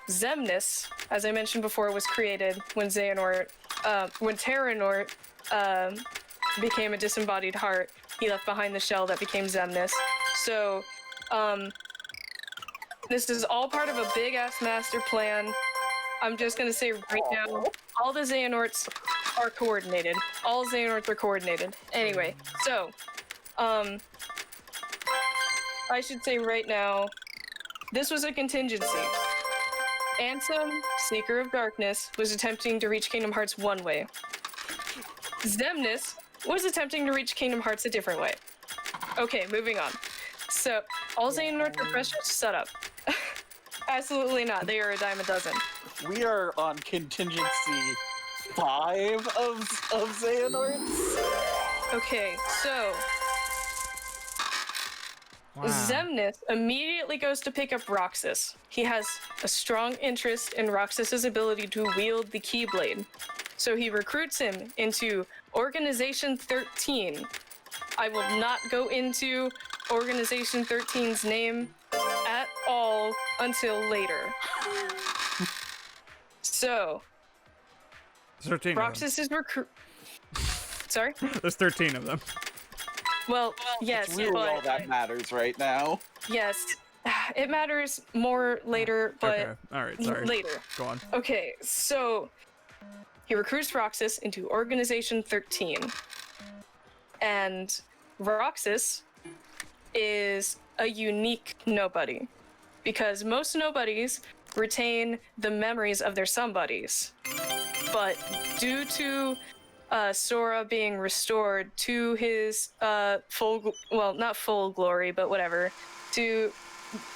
Xemnas, as I mentioned before, was created when Terranort became a disembodied heart. He left behind the shell that became Xemnas. So, this is all part of a big-ass master plan. I'm just gonna say right now, all the Xehanorts are coordinated. All Xehanorts are coordinated. Anyway, so... I should say right now, this was a contingency. Ansem, Seeker of Darkness, was attempting to reach Kingdom Hearts one way. Xemnas was attempting to reach Kingdom Hearts a different way. Okay, moving on. So, all Xehanorts are precious? Shut up. Absolutely not. They are a dime a dozen. We are on contingency 5 of Xehanorts. Okay, so... Wow. Xemnas immediately goes to pick up Roxas. He has a strong interest in Roxas's ability to wield the Keyblade. So he recruits him into Organization 13. I will not go into Organization 13's name at all until later. So, There's 13 of them. Roxas is Sorry? There's 13 of them. Well, yes, It's really all but that matters right now. yes, it matters more later, but Okay. All right. Sorry. later. Go on. Okay, so he recruits Roxas into Organization 13. And Roxas is a unique nobody. Because most nobodies retain the memories of their somebodies. But due to Sora being restored to his not full glory, but whatever, to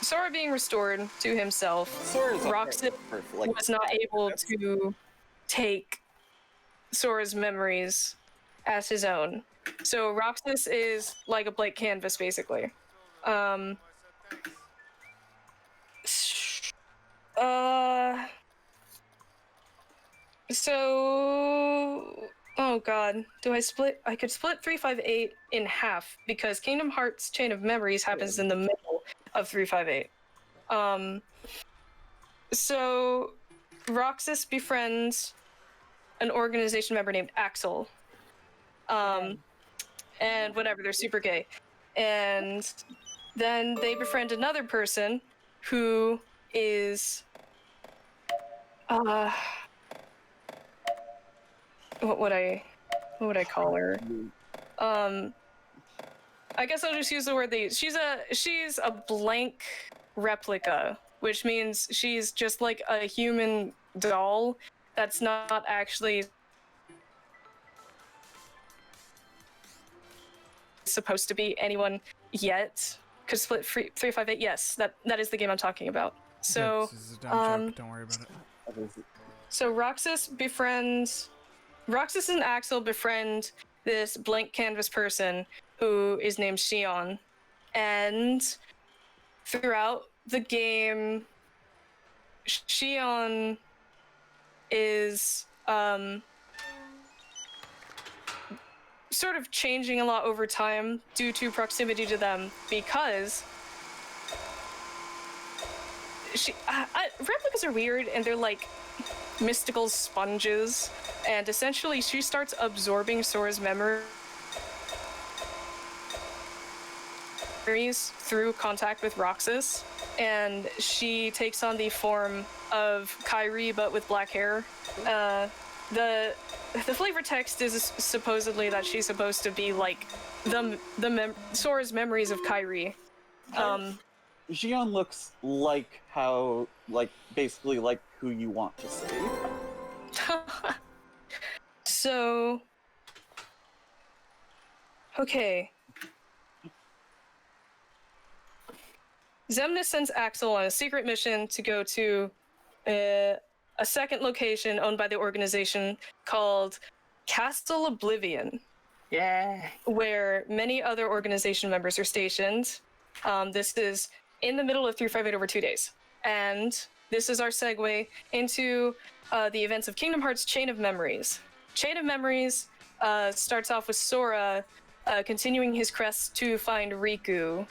Sora being restored to himself, Sora's okay Roxas for, like, was not able to take Sora's memories as his own. So Roxas is like a blank canvas, basically. So, oh god, I could split 358 in half because Kingdom Hearts Chain of Memories happens in the middle of 358. So Roxas befriends an organization member named Axel. And whatever, they're super gay. And then they befriend another person who is what would I call her? I guess I'll just use the word she's a blank replica, which means she's just like a human doll that's not actually supposed to be anyone yet. Could split 358. Yes, that is the game I'm talking about. So This is a dumb joke. Don't worry about it. So Roxas and Axel befriend this blank canvas person who is named Xion. And throughout the game, Xion is sort of changing a lot over time due to proximity to them, because replicas are weird and they're like mystical sponges, and essentially she starts absorbing Sora's memories through contact with Roxas, and she takes on the form of Kairi but with black hair. The flavor text is supposedly that she's supposed to be like Sora's memories of Kairi. Xion looks like how, basically like who you want to see. So, okay. Xemnas sends Axel on a secret mission to go to a second location owned by the organization called Castle Oblivion. Yeah. Where many other organization members are stationed. This is in the middle of 358 over 2 days. And this is our segue into the events of Kingdom Hearts Chain of Memories. Chain of Memories starts off with Sora continuing his quest to find Riku.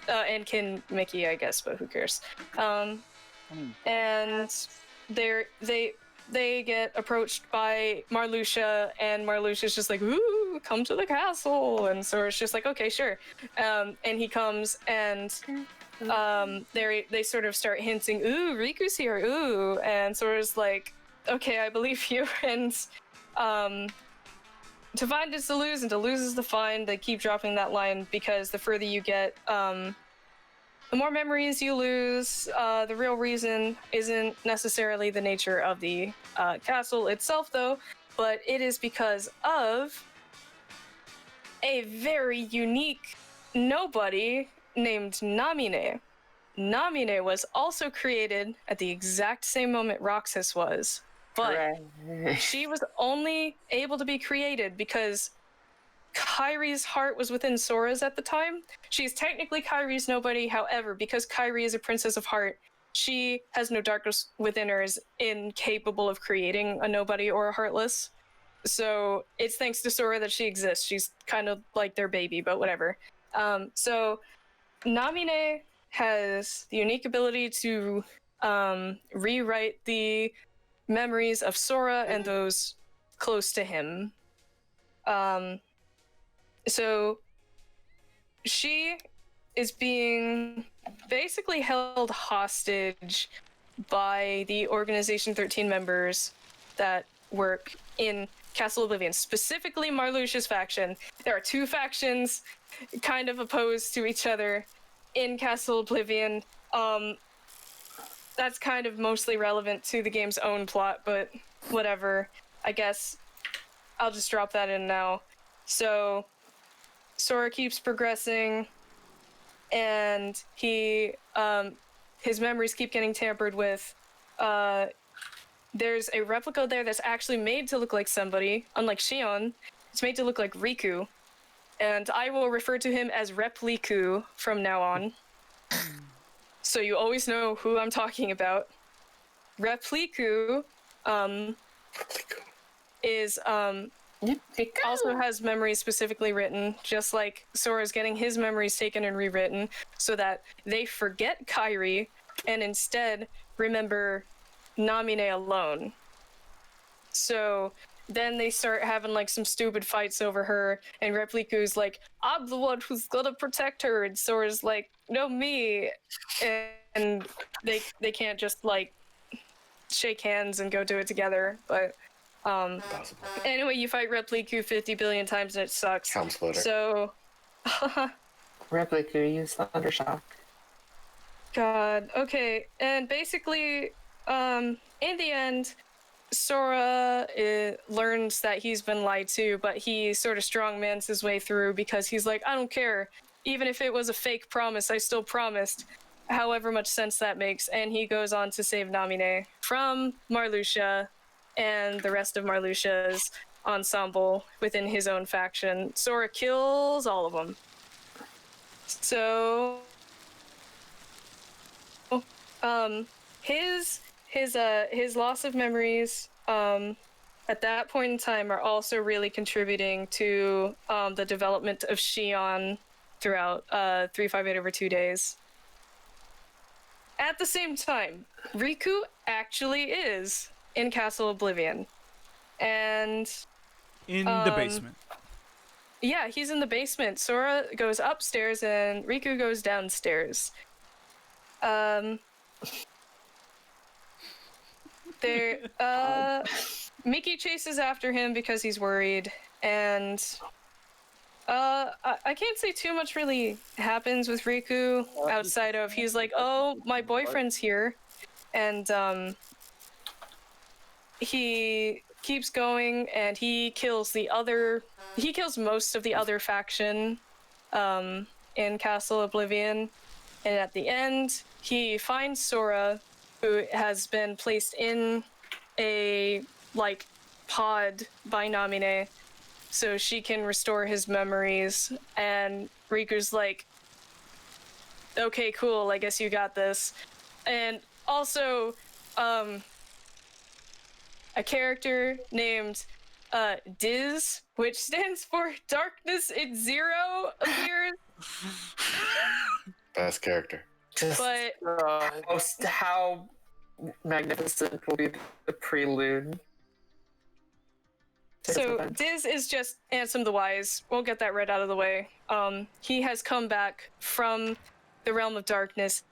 And Kin Mickey, I guess, but who cares? And they get approached by Marluxia, and Marluxia's just like, ooh, come to the castle. And Sora's just like, okay, sure. And he comes, and they sort of start hinting, ooh, Riku's here, ooh. And Sora's like, okay, I believe you. And to find is to lose, and to lose is to find. They keep dropping that line because the further you get, the more memories you lose. The real reason isn't necessarily the nature of the castle itself, though, but it is because of a very unique nobody named Namine. Namine was also created at the exact same moment Roxas was, but she was only able to be created because Kairi's heart was within Sora's at the time. She's technically Kairi's nobody, however, because Kairi is a princess of heart, she has no darkness within her, is incapable of creating a nobody or a heartless. So it's thanks to Sora that she exists. She's kind of like their baby, but whatever. So Namine has the unique ability to rewrite the memories of Sora and those close to him. So she is being basically held hostage by the Organization 13 members that work in Castle Oblivion, specifically Marluxia's faction. There are two factions kind of opposed to each other in Castle Oblivion. That's kind of mostly relevant to the game's own plot, but whatever. I guess I'll just drop that in now. So Sora keeps progressing, and his memories keep getting tampered with. There's a replica there that's actually made to look like somebody, unlike Shion. It's made to look like Riku, and I will refer to him as Repliku from now on. So you always know who I'm talking about. Repliku, is also has memories specifically written, just like Sora's getting his memories taken and rewritten, so that they forget Kairi and instead remember Namine alone. So then they start having like some stupid fights over her, and Repliku's like, I'm the one who's gonna protect her, and Sora's like, no, me. And they can't just like shake hands and go do it together. But anyway, you fight Repliku 50 billion times and it sucks. Helm splitter. So Replica, use Thundershock. God, okay. And basically, in the end, Sora learns that he's been lied to, but he sort of strongmans his way through because he's like, I don't care. Even if it was a fake promise, I still promised. However much sense that makes. And he goes on to save Namine from Marluxia and the rest of Marluxia's ensemble within his own faction. Sora kills all of them. So his loss of memories at that point in time are also really contributing to the development of Shion throughout 358 over 2 days. At the same time, Riku actually is in Castle Oblivion, and In the basement. yeah, he's in the basement. Sora goes upstairs and Riku goes downstairs. Mickey chases after him because he's worried, and I can't say too much really happens with Riku outside of he's like, oh, my boyfriend's here, and he keeps going and he kills most of the other faction in Castle Oblivion, and at the end he finds Sora, who has been placed in a like pod by Namine so she can restore his memories, and Riku's like, okay, cool, I guess you got this. And also a character named Diz, which stands for Darkness in Zero, appears. Best character. But How magnificent will be the prelude. so Diz is just Ansem the Wise. We'll get that right out of the way. He has come back from the realm of darkness,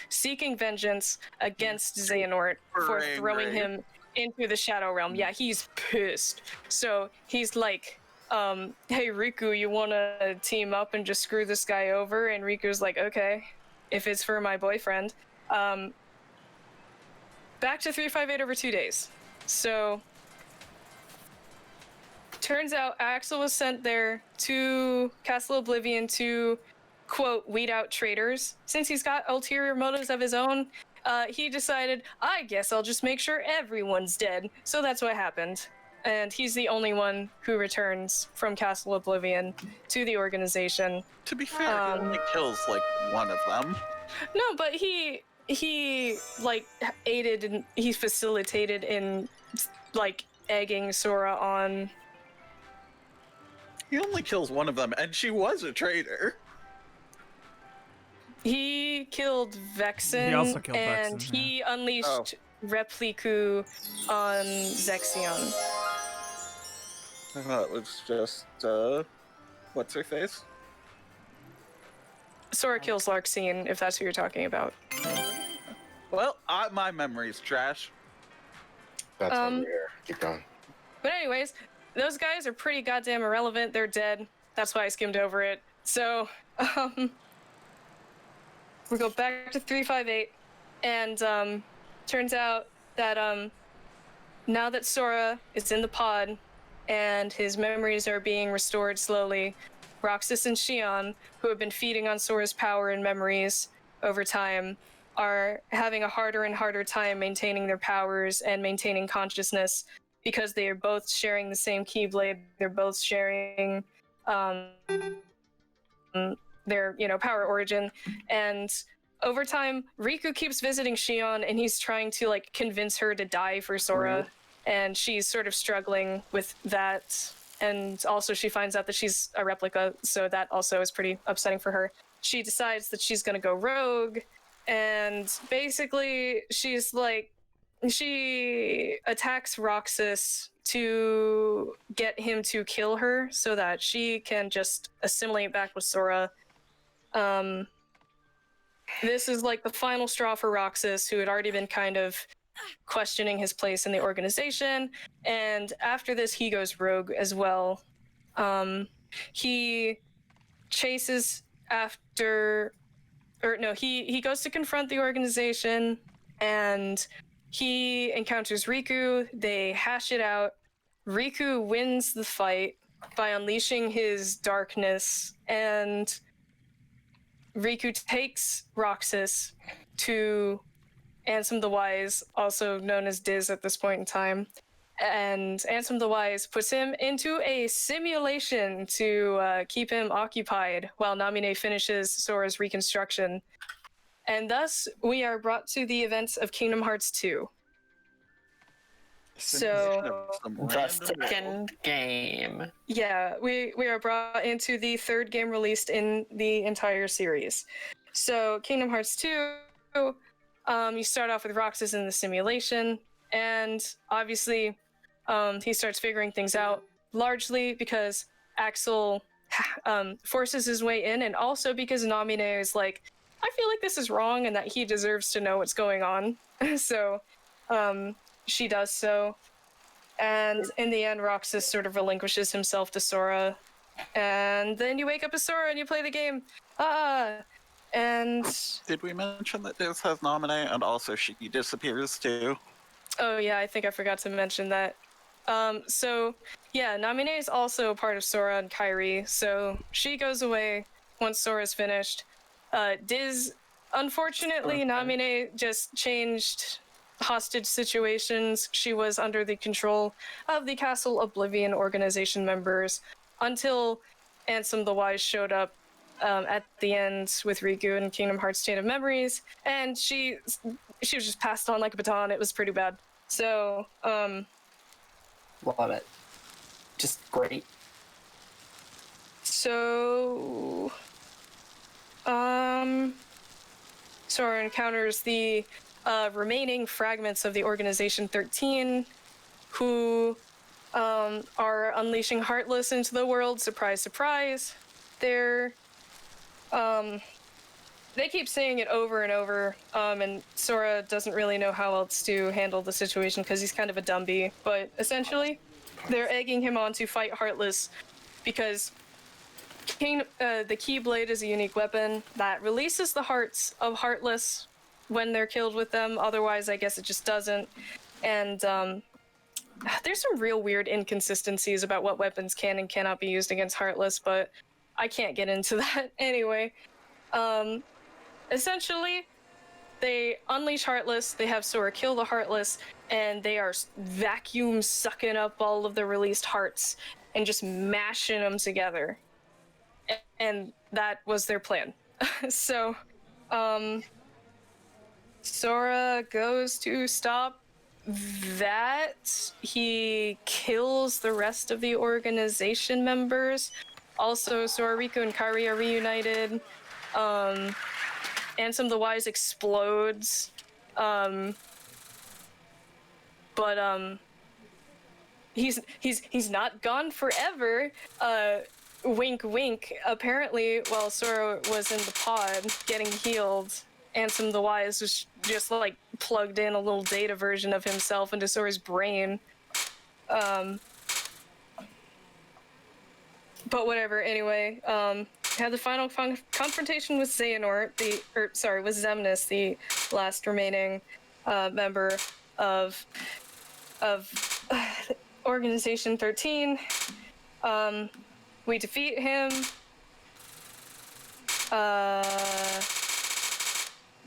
seeking vengeance against Xehanort for throwing him into the Shadow Realm. Yeah, he's pissed. So he's like, hey Riku, you wanna team up and just screw this guy over? And Riku's like, okay, if it's for my boyfriend. Back to 358 over 2 days. So turns out Axel was sent there to Castle Oblivion to, quote, weed out traitors. Since he's got ulterior motives of his own, he decided, I guess I'll just make sure everyone's dead. So that's what happened. And he's the only one who returns from Castle Oblivion to the organization. To be fair, he only kills like one of them. No, but he he like aided and he facilitated in like egging Sora on. He only kills one of them, and she was a traitor. He killed Vexen, He also killed and Vexen, he unleashed Repliku on Zexion. That was just what's her face? Sora kills Larxene, if that's who you're talking about. Well, my memory's trash. That's why we're here. Keep going. But anyways, those guys are pretty goddamn irrelevant. They're dead. That's why I skimmed over it. So, we go back to 358, and turns out that now that Sora is in the pod and his memories are being restored slowly, Roxas and Xion, who have been feeding on Sora's power and memories over time, are having a harder and harder time maintaining their powers and maintaining consciousness because they are both sharing the same Keyblade. They're both sharing their, power origin. And over time, Riku keeps visiting Xion, and he's trying to like convince her to die for Sora, and she's sort of struggling with that. And also she finds out that she's a replica, so that also is pretty upsetting for her. She decides that she's gonna go rogue, and basically she attacks Roxas to get him to kill her so that she can just assimilate back with Sora. This is like the final straw for Roxas, who had already been kind of questioning his place in the organization, and after this he goes rogue as well. He chases after, or no, he goes to confront the organization, and he encounters Riku. They hash it out. Riku wins the fight by unleashing his darkness, and Riku takes Roxas to Ansem the Wise, also known as Diz at this point in time. And Ansem the Wise puts him into a simulation to keep him occupied while Namine finishes Sora's reconstruction. And thus, we are brought to the events of Kingdom Hearts 2. So, The second game. yeah, we are brought into the third game released in the entire series. So, Kingdom Hearts 2, you start off with Roxas in the simulation, and obviously, he starts figuring things out, largely because Axel forces his way in, and also because Namine is like, I feel like this is wrong and that he deserves to know what's going on. So, she does so. And in the end, Roxas sort of relinquishes himself to Sora. And then you wake up as Sora and you play the game. And Did we mention that Diz has Nominee and also she disappears too? oh yeah, I think I forgot to mention that. So yeah, Namine is also a part of Sora and Kairi, so she goes away once Sora's finished. Diz, unfortunately, Namine just changed hostage situations. She was under the control of the Castle Oblivion organization members until Ansem the Wise showed up at the end with Riku in Kingdom Hearts Chain of Memories, and she was just passed on like a baton. It was pretty bad. So, Love it. Just great. So, Sora encounters the remaining fragments of the Organization 13, who are unleashing Heartless into the world. Surprise, surprise. They keep saying it over and over, and Sora doesn't really know how else to handle the situation because he's kind of a dumby. But essentially, they're egging him on to fight Heartless because the Keyblade is a unique weapon that releases the hearts of Heartless when they're killed with them. Otherwise, I guess it just doesn't. And there's some real weird inconsistencies about what weapons can and cannot be used against Heartless, but I can't get into that anyway. Essentially, they unleash Heartless, they have Sora kill the Heartless, and they are vacuum sucking up all of the released hearts and just mashing them together. And that was their plan. So, Sora goes to stop that. He kills the rest of the organization members. Also, Sora, Riku, and Kairi are reunited. Ansem the Wise explodes. But he's not gone forever. Wink wink. Apparently, while Sora was in the pod getting healed, Ansem the Wise was just like plugged in a little data version of himself into Sora's brain. But whatever, anyway, had the final confrontation with Xehanort, with Xemnas, the last remaining member of Organization 13. We defeat him.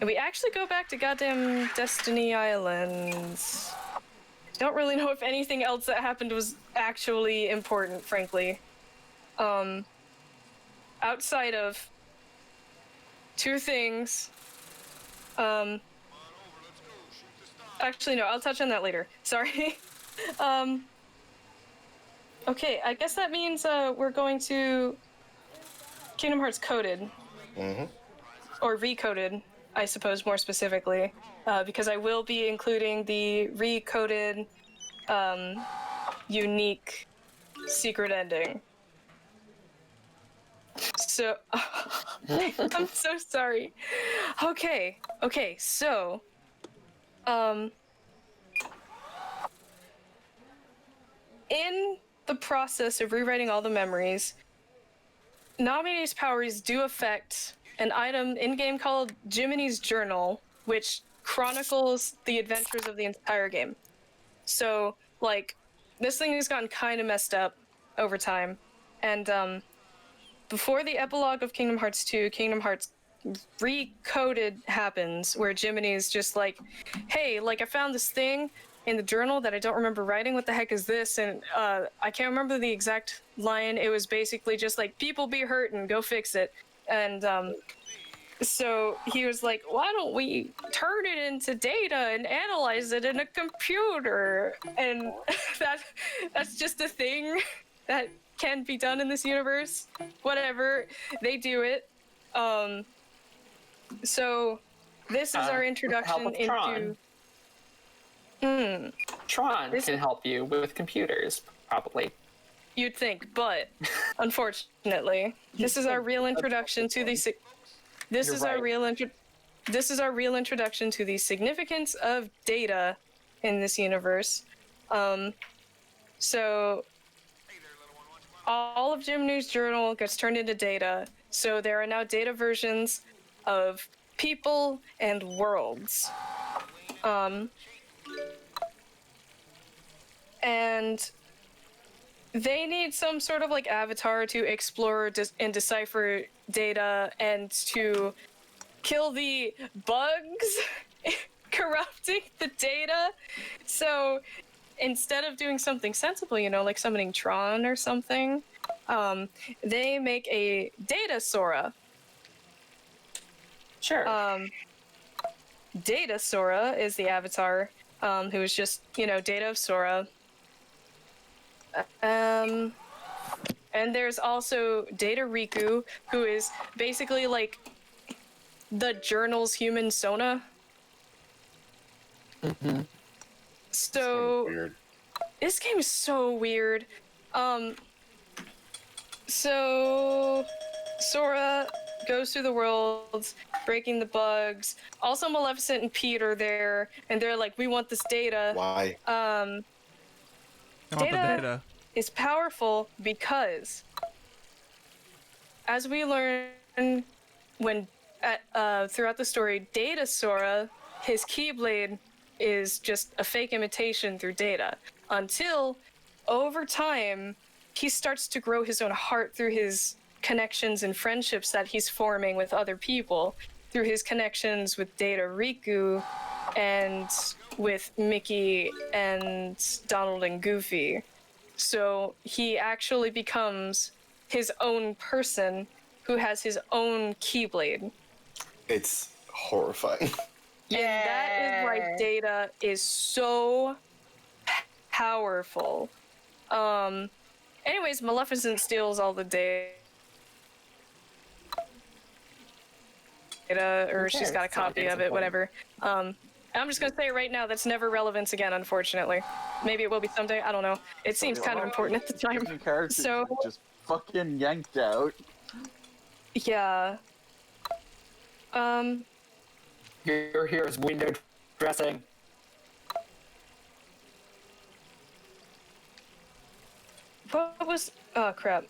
And we actually go back to goddamn Destiny Islands. Don't really know if anything else that happened was actually important, frankly. Outside of two things. Actually, no, I'll touch on that later. Sorry. Okay, I guess that means we're going to Kingdom Hearts Coded. Mm-hmm. Or Recoded, I suppose, more specifically. Because I will be including the Recoded unique secret ending. So, I'm so sorry. Okay, so, in the process of rewriting all the memories, Namine's powers do affect an item in-game called Jiminy's Journal, which chronicles the adventures of the entire game. So, like, this thing has gotten kind of messed up over time, and, before the epilogue of Kingdom Hearts 2, Kingdom Hearts Recoded happens, where Jiminy's just like, hey, like, I found this thing in the journal that I don't remember writing. What the heck is this? And I can't remember the exact line. It was basically just like, people be hurting, go fix it. And so he was like, why don't we turn it into data and analyze it in a computer? And that's just a thing that can be done in this universe. Whatever, they do it. So this is our introduction into Tron can help you with computers, probably. You'd think, but unfortunately, this is our real introduction to the this is our real introduction to the significance of data in this universe. So all of Jiminy's journal gets turned into data. So there are now data versions of people and worlds. And they need some sort of like avatar to explore and decipher data and to kill the bugs corrupting the data. So instead of doing something sensible, you know, like summoning Tron or something, they make a Data Sora. Sure. Data Sora is the avatar, who is just, you know, Data of Sora. And there's also Data Riku, who is basically like the journal's human Sona. Mm-hmm. So Weird. this game is so weird. So Sora goes through the worlds, breaking the bugs. Also, Maleficent and Pete are there, and they're like, "We want this data." Why? I want the data. Is powerful because, as we learn when throughout the story, Data Sora, his Keyblade is just a fake imitation through data, until over time he starts to grow his own heart through his connections and friendships that he's forming with other people, through his connections with Data Riku and with Mickey and Donald and Goofy. So he actually becomes his own person who has his own Keyblade. It's horrifying. And that is why Yay! data is so powerful. Anyways, Maleficent steals all the data, or she's got a copy of it, whatever. I'm just gonna say right now that's never relevant again, unfortunately. Maybe it will be someday. I don't know. It seems kind of important at the time. Different characters So are just fucking yanked out. yeah. Your here's window dressing. What was? Oh crap.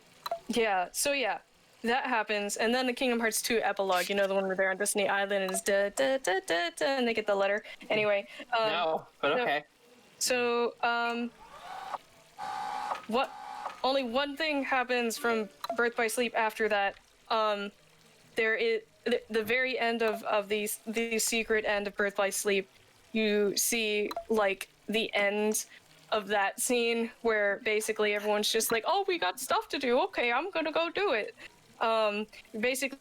Yeah. So yeah, that happens, and then the Kingdom Hearts 2 epilogue. You know, the one where they're on Disney Island and it's da da da da da, and they get the letter. Anyway. No, but no. okay. So what? Only one thing happens from Birth by Sleep after that. There is the very end of the secret end of Birth by Sleep. You see like the end of that scene where basically everyone's just like, oh, we got stuff to do. Okay, I'm gonna go do it. Basically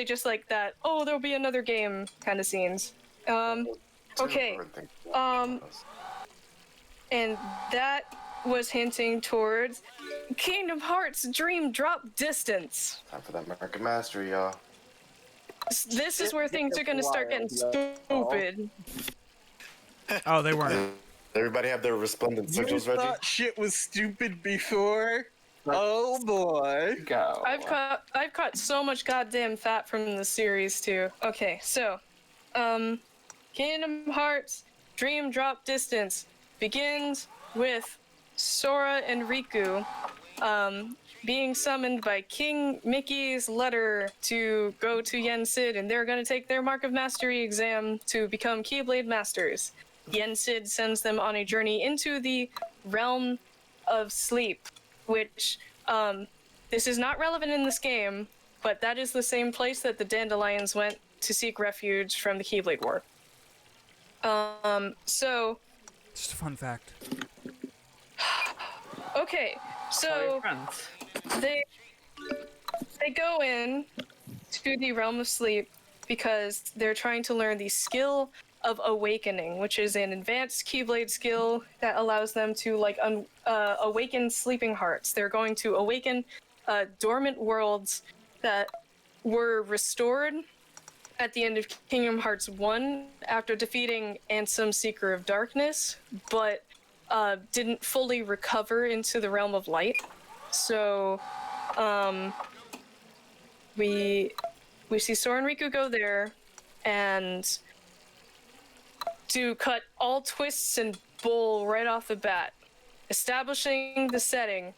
just like that. Oh, there'll be another game kind of scenes. Okay. And that was hinting towards Kingdom Hearts Dream Drop Distance. Time for that market mastery, y'all. This is where things are gonna start getting stupid. Oh, they weren't. Everybody have their resplendent You sigils ready? thought shit was stupid before? Oh boy. Go. I've caught so much goddamn fat from the series too. Okay, so Kingdom Hearts Dream Drop Distance begins with Sora and Riku being summoned by King Mickey's letter to go to Yen Sid, and they're going to take their Mark of Mastery exam to become Keyblade Masters. Yen Sid sends them on a journey into the realm of sleep, which this is not relevant in this game, but that is the same place that the Dandelions went to seek refuge from the Keyblade War. So Just a fun fact. okay, so they go in to the realm of sleep because they're trying to learn the skill of awakening, which is an advanced Keyblade skill that allows them to like awaken sleeping hearts. They're going to awaken dormant worlds that were restored at the end of Kingdom Hearts 1 after defeating Ansem, Seeker of Darkness, but didn't fully recover into the realm of light. So we see Sora and Riku go there and to cut all twists and bull right off the bat, establishing the setting.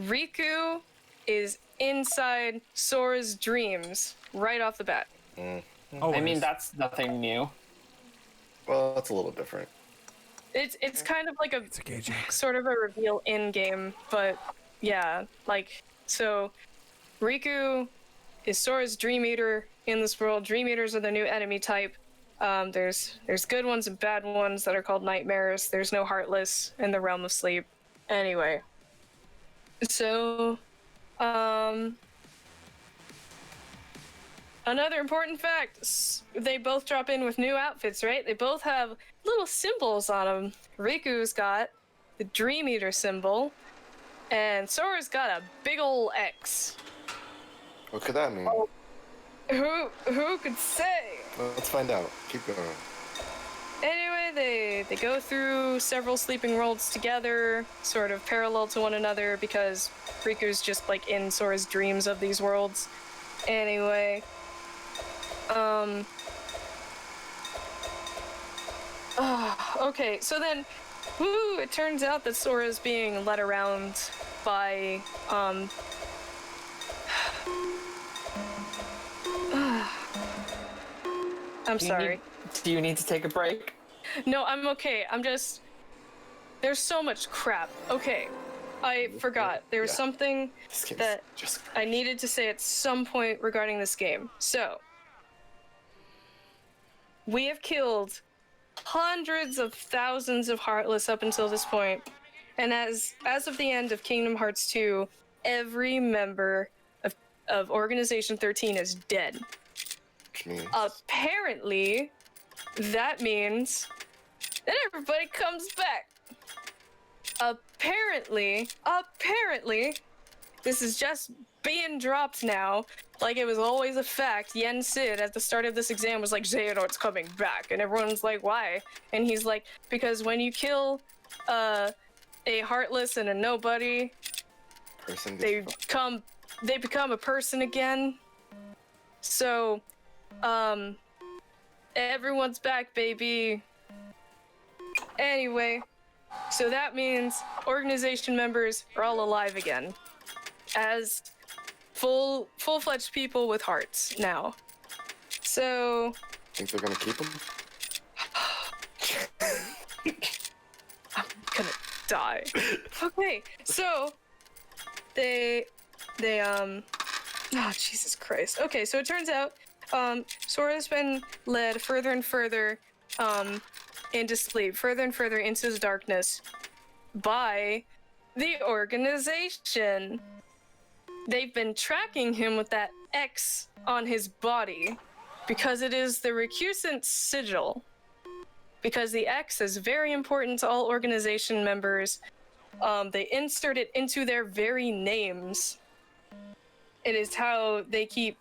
Riku is inside Sora's dreams right off the bat. I mean, that's nothing new. Well, that's a little different. It's kind of like a gay joke. sort of a reveal in game, but yeah, like so Riku is Sora's Dream Eater in this world. Dream Eaters are the new enemy type. There's good ones and bad ones that are called nightmares. There's no Heartless in the realm of sleep. Anyway. So another important fact, they both drop in with new outfits, right? They both have little symbols on them. Riku's got the Dream Eater symbol, and Sora's got a big ol' X. What could that mean? Who could say? Well, let's find out. Keep going. Anyway, they go through several sleeping worlds together, sort of parallel to one another, because Riku's just like in Sora's dreams of these worlds. Anyway, okay, so then, it turns out that Sora's being led around by, I'm sorry. Do you need to take a break? No, I'm okay. There's so much crap. Okay, I forgot. There was something that I needed to say at some point regarding this game. So, we have killed hundreds of thousands of Heartless up until this point, and as of the end of Kingdom Hearts 2, every member of Organization 13 is dead. Which means Apparently, that means that everybody comes back. Apparently, this is just being dropped now. Like it was always a fact. Yen Sid at the start of this exam was like, Xehanort's coming back. And everyone's like, why? And he's like, because when you kill a heartless and a nobody, person they become a person again. So, everyone's back, baby. Anyway, so that means organization members are all alive again. As full-fledged people with hearts now. So think they're gonna keep them? I'm gonna die. Okay, so they oh Jesus Christ. Okay, so it turns out Sora's been led further and further into sleep, further and further into the darkness by the organization. They've been tracking him with that X on his body because it is the recusant sigil. Because the X is very important to all organization members. They insert it into their very names. It is how they keep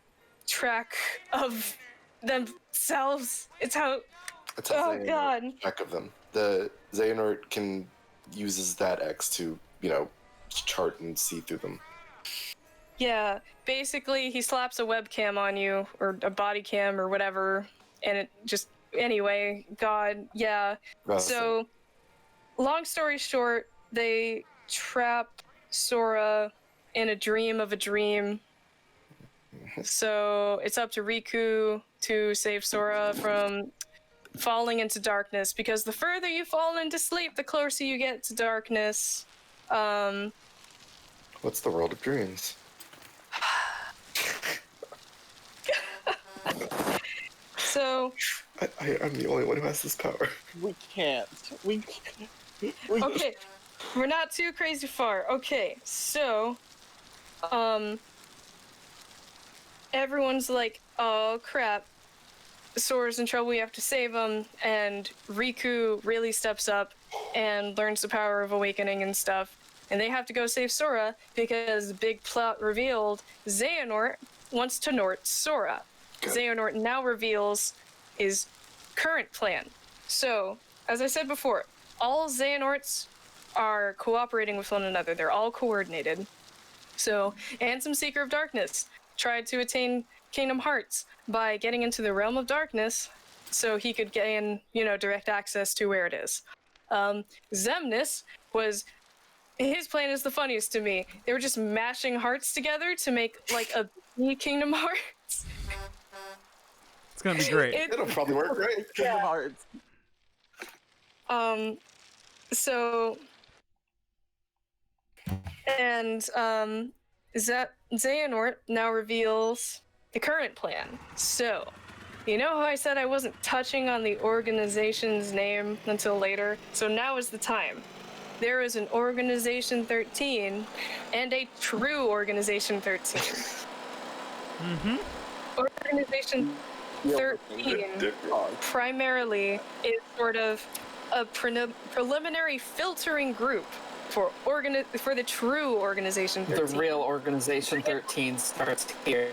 track of themselves. It's how oh Xehanort God. Track of them. The Xehanort uses that X to, chart and see through them. Yeah, basically he slaps a webcam on you, or a body cam, or whatever, and it just, anyway, God, yeah. So, long story short, they trap Sora in a dream of a dream. So, it's up to Riku to save Sora from falling into darkness, because the further you fall into sleep, the closer you get to darkness. What's the world of dreams? So I'm the only one who has this power. We can't. okay, we're not too crazy far. Okay, so everyone's like, oh crap, Sora's in trouble, we have to save him, and Riku really steps up and learns the power of awakening and stuff, and they have to go save Sora because big plot revealed, Xehanort wants to Nort Sora. Good. Xehanort now reveals his current plan. So, as I said before, all Xehanorts are cooperating with one another. They're all coordinated. So, Ansem Seeker of Darkness tried to attain Kingdom Hearts by getting into the Realm of Darkness so he could gain, direct access to where it is. Xemnas was... His plan is the funniest to me. They were just mashing hearts together to make, like, a Kingdom Hearts. It's gonna be great. It'll probably work, right? Kingdom Hearts. So... And, Xehanort now reveals the current plan. So, you know how I said I wasn't touching on the organization's name until later? So now is the time. There is an Organization 13 and a true Organization 13. Mm-hmm. Organization 13 primarily is sort of a preliminary filtering group for the true Organization 13. The real Organization 13 starts here.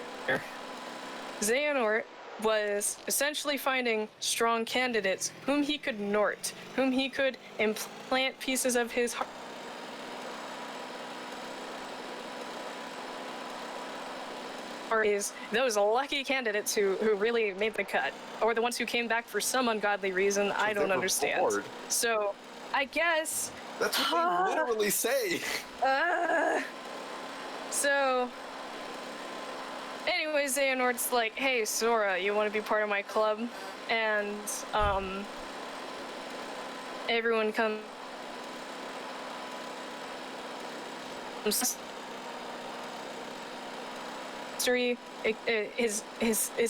Xehanort was essentially finding strong candidates whom he could Nort, whom he could implant pieces of his heart. Or is those lucky candidates who really made the cut, or the ones who came back for some ungodly reason I don't understand. Bored. So, I guess. That's what they literally say. So. Anyways, Xehanort's like, hey, Sora, you want to be part of my club? And, everyone comes... his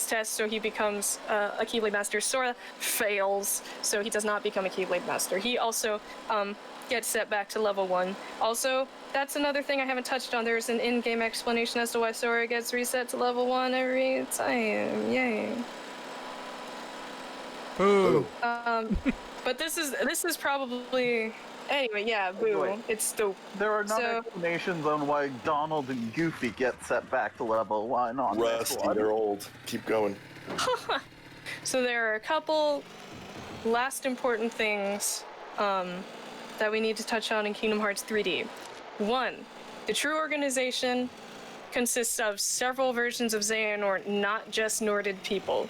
test, so he becomes a Keyblade Master. Sora fails, so he does not become a Keyblade Master. He also, gets set back to level 1. Also, that's another thing I haven't touched on. There's an in-game explanation as to why Sora gets reset to level 1 every time. Yay. Boo. But this is probably anyway. Yeah, boo. Wait. It's dope. There are not So- explanations on why Donald and Goofy get set back to level 1 on this Rusty, one. they're old. Keep going. So there are a couple last important things that we need to touch on in Kingdom Hearts 3D. One, the true organization consists of several versions of Xehanort, not just Norded people.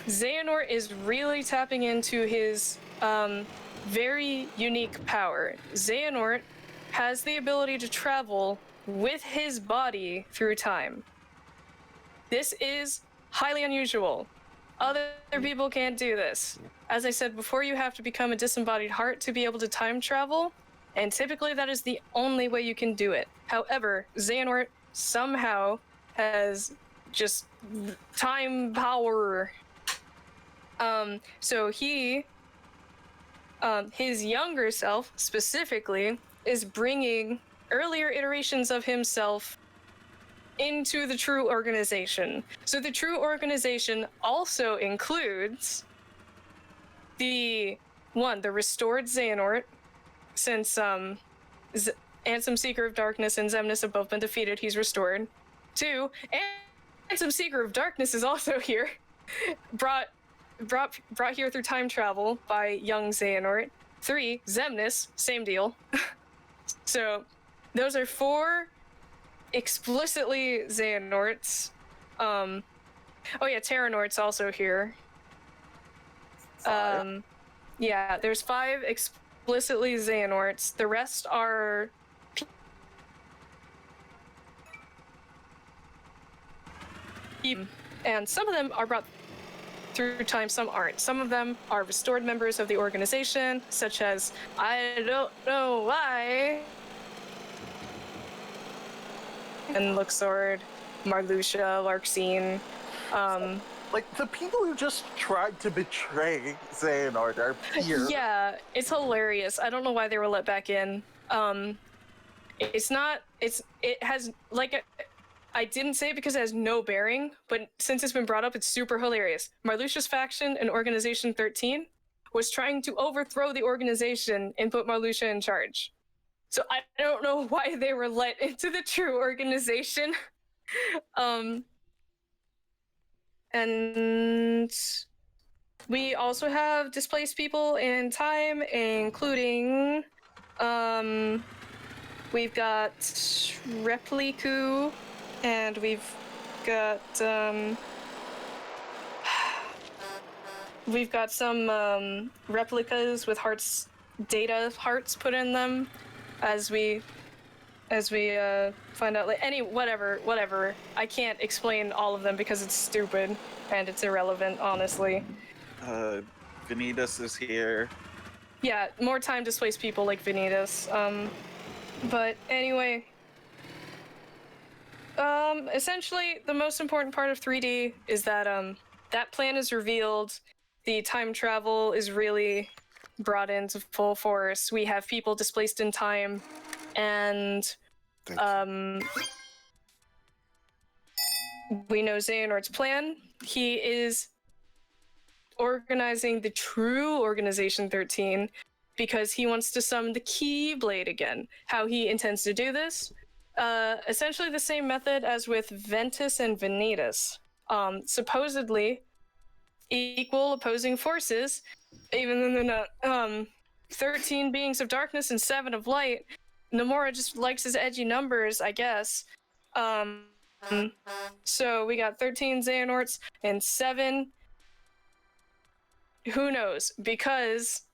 Xehanort is really tapping into his very unique power. Xehanort has the ability to travel with his body through time. This is highly unusual. Other people can't do this. As I said before, you have to become a disembodied heart to be able to time travel, and typically that is the only way you can do it. However, Xehanort somehow has just time power. So he, his younger self specifically, is bringing earlier iterations of himself into the true organization. So the true organization also includes the restored Xehanort, since Ansem Seeker of Darkness and Xemnas have both been defeated, he's restored. 2, Ansem Seeker of Darkness is also here, brought here through time travel by young Xehanort. 3, Xemnas, same deal. So those are 4 explicitly Xehanorts. Oh yeah, Terranort's also here. 5. Yeah, there's 5 explicitly Xehanorts. The rest are and some of them are brought through time, some aren't. Some of them are restored members of the organization, such as, I don't know why, and Luxord, Marluxia, Larxene. Like, the people who just tried to betray Xehanort are here. Yeah, it's hilarious. I don't know why they were let back in. It has, like, I didn't say it because it has no bearing, but since it's been brought up, it's super hilarious. Marluxia's faction and Organization 13 was trying to overthrow the organization and put Marluxia in charge. So I don't know why they were let into the true organization. And we also have displaced people in time, including we've got Repliku, and we've got some replicas with hearts, data hearts put in them, as we find out. Like, whatever. I can't explain all of them because it's stupid and it's irrelevant, honestly. Vanitas is here. Yeah, more time displaced people like Vanitas. But anyway, essentially the most important part of 3D is that that plan is revealed. The time travel is really brought into full force. We have people displaced in time, and we know Xehanort's plan. He is organizing the true Organization 13 because he wants to summon the Keyblade again. How he intends to do this? Essentially the same method as with Ventus and Vanitas. Supposedly equal opposing forces, even though they're not 13 beings of darkness and 7 of light. Nomura just likes his edgy numbers, I guess. So we got 13 Xehanorts and 7. Who knows? Because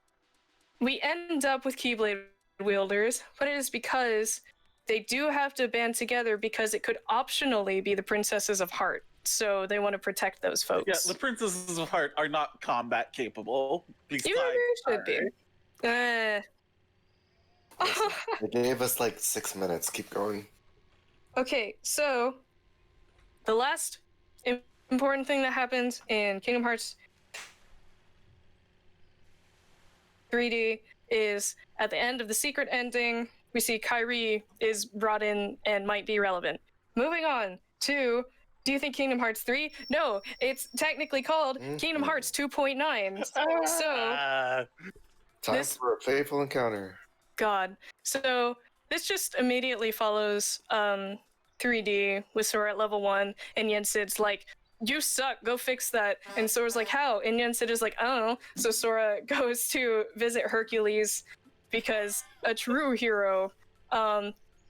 we end up with Keyblade wielders, but it is because they do have to band together because it could optionally be the Princesses of Heart. So they want to protect those folks. Yeah, the Princesses of Heart are not combat capable. Even they should be. They gave us like 6 minutes. Keep going. Okay, so the last important thing that happens in Kingdom Hearts 3D is at the end of the secret ending, we see Kairi is brought in and might be relevant. Moving on to Do you think Kingdom Hearts 3? No, it's technically called Kingdom Hearts 2.9. So, Time this- for a playful encounter. God. So, this just immediately follows 3D with Sora at level 1, and Yensid's like, you suck, go fix that. And Sora's like, how? And Yensid is like, I don't know. So Sora goes to visit Hercules because a true hero,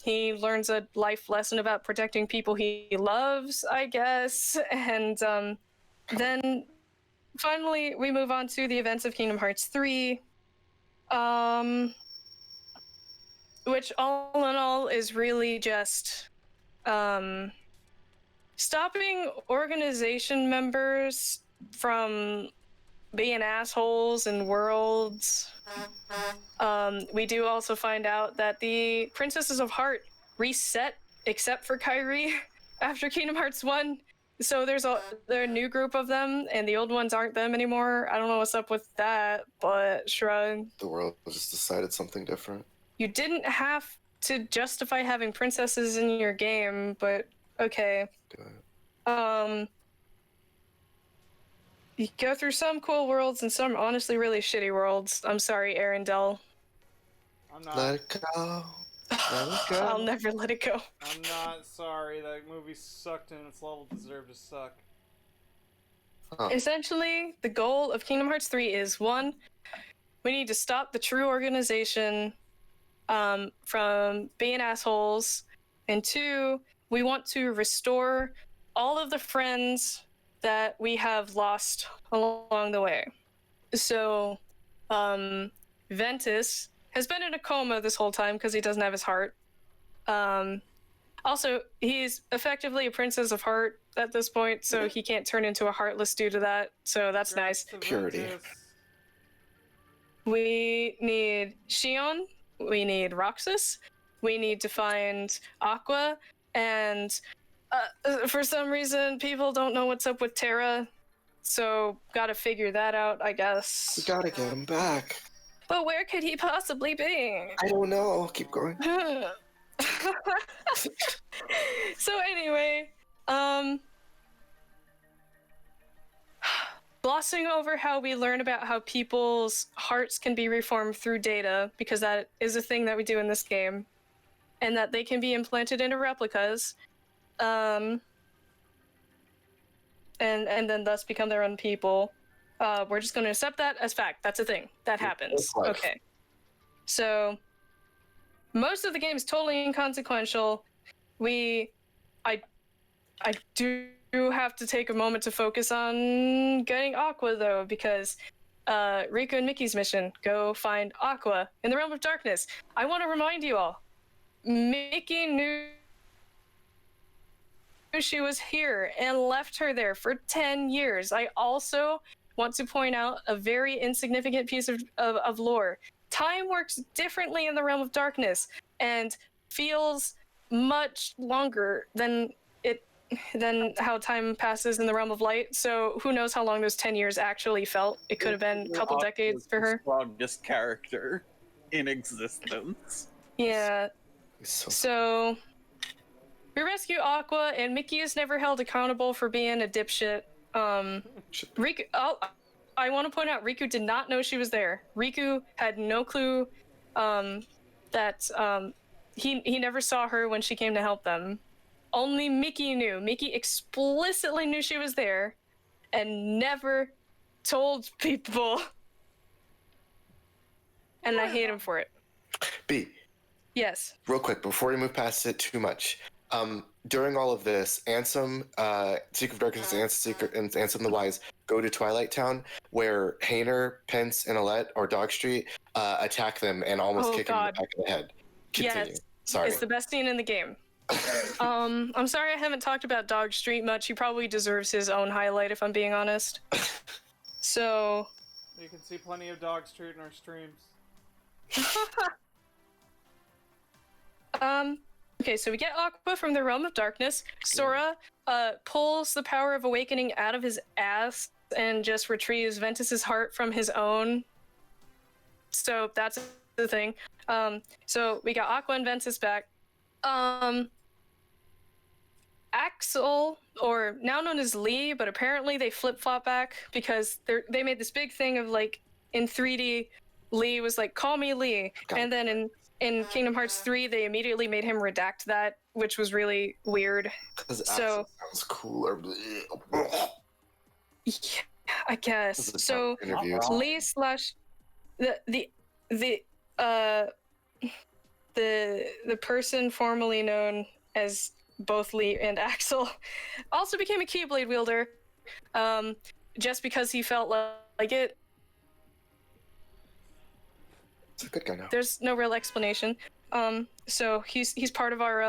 he learns a life lesson about protecting people he loves, I guess. And then finally we move on to the events of Kingdom Hearts 3. Which all in all is really just stopping organization members from being assholes in worlds. We do also find out that the Princesses of Heart reset, except for Kyrie, after Kingdom Hearts 1. So there are a new group of them, and the old ones aren't them anymore. I don't know what's up with that, but shrug. The world just decided something different. You didn't have to justify having princesses in your game, but okay. Do it. You go through some cool worlds and some honestly really shitty worlds. I'm sorry, Arendelle. I'm not. Let it go. Let it go. I'll never let it go. I'm not sorry. That movie sucked and its level deserved to suck. Huh. Essentially, the goal of Kingdom Hearts 3 is 1, we need to stop the true organization from being assholes, and 2, we want to restore all of the friends that we have lost along the way. So, Ventus has been in a coma this whole time because he doesn't have his heart. Also, he's effectively a princess of heart at this point, so he can't turn into a heartless due to that, so that's nice. Purity. We need Shion, we need Roxas, we need to find Aqua, and for some reason, people don't know what's up with Terra, so gotta figure that out, I guess. We gotta get him back. But where could he possibly be? I don't know. Keep going. So anyway, glossing over how we learn about how people's hearts can be reformed through data, because that is a thing that we do in this game, and that they can be implanted into replicas, and then thus become their own people. We're just going to accept that as fact. That's a thing that happens. Okay. So most of the game is totally inconsequential. I do have to take a moment to focus on getting Aqua though, because Riku and Mickey's mission, go find Aqua in the Realm of Darkness. I want to remind you all, Mickey knew she was here and left her there for 10 years. I also want to point out a very insignificant piece of lore. Time works differently in the Realm of Darkness and feels much longer than how time passes in the Realm of Light. So who knows how long those 10 years actually felt. It could have been a couple decades for her. The strongest character in existence. Yeah. So So we rescue Aqua, and Mickey is never held accountable for being a dipshit. Riku. I want to point out, Riku did not know she was there. Riku had no clue that he never saw her when she came to help them. Only Mickey knew. Mickey explicitly knew she was there and never told people. And I hate him for it. B, Yes. real quick, before we move past it too much, during all of this, Ansem, Secret of Darkness, and Ansem the Wise go to Twilight Town, where Hayner, Pence, and Alette, or Dog Street, attack them and almost kick him in the back of the head. Continue. Yes. Sorry. It's the best scene in the game. I'm sorry I haven't talked about Dog Street much. He probably deserves his own highlight, if I'm being honest. So... You can see plenty of Dog Street in our streams. Okay, so we get Aqua from the Realm of Darkness. Sora pulls the power of awakening out of his ass and just retrieves Ventus's heart from his own. So that's the thing. So we got Aqua and Ventus back. Axel, or now known as Lee, but apparently they flip-flop back because they made this big thing of like in 3D, Lee was like, "Call me Lee," and then in Kingdom Hearts 3, they immediately made him redact that, which was really weird. Because So sounds cooler. yeah, I guess. This is a So dumb interview. Lee slash the person formerly known as both Lee and Axel also became a Keyblade wielder, just because he felt like it. It's a good guy now. There's no real explanation. So he's part of our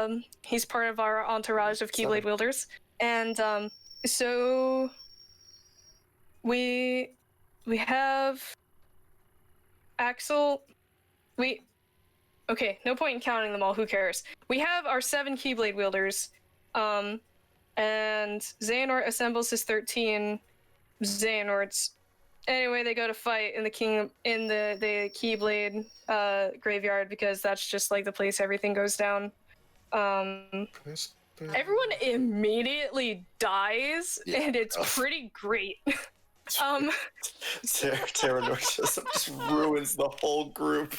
entourage of Keyblade wielders, and so we have Axel. Okay, no point in counting them all. Who cares? We have our 7 Keyblade wielders, and Xehanort assembles his 13 Xehanorts. Anyway, they go to fight in the Keyblade graveyard because that's just like the place everything goes down. Everyone immediately dies, and it's pretty great. Terranor just ruins the whole group.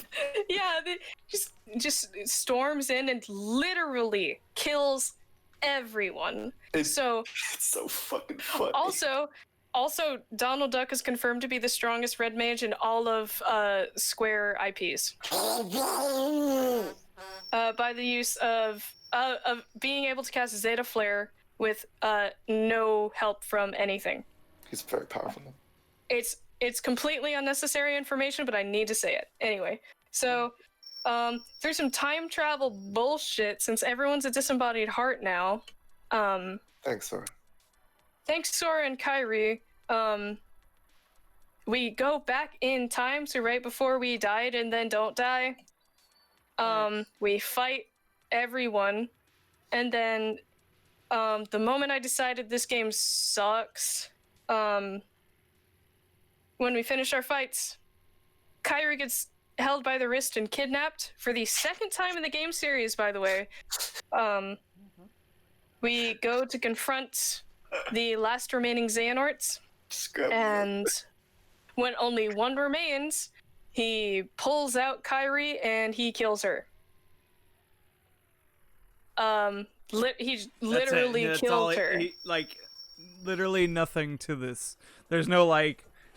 Yeah, they just storms in and literally kills everyone. It's So so fucking funny. also, Donald Duck is confirmed to be the strongest red mage in all of Square IPs. By the use of being able to cast Zeta Flare with no help from anything. He's very powerful. It's completely unnecessary information, but I need to say it anyway. So, through some time travel bullshit, since everyone's a disembodied heart now. Thanks, Sora. Thanks, Sora and Kairi. We go back in time to right before we died and then don't die. We fight everyone, and then the moment I decided this game sucks, when we finish our fights, Kairi gets held by the wrist and kidnapped for the 2nd time in the game series, by the way. We go to confront the last remaining Xehanorts, and when only one remains, he pulls out Kairi and he kills her. He literally killed her. Literally nothing to this. There's no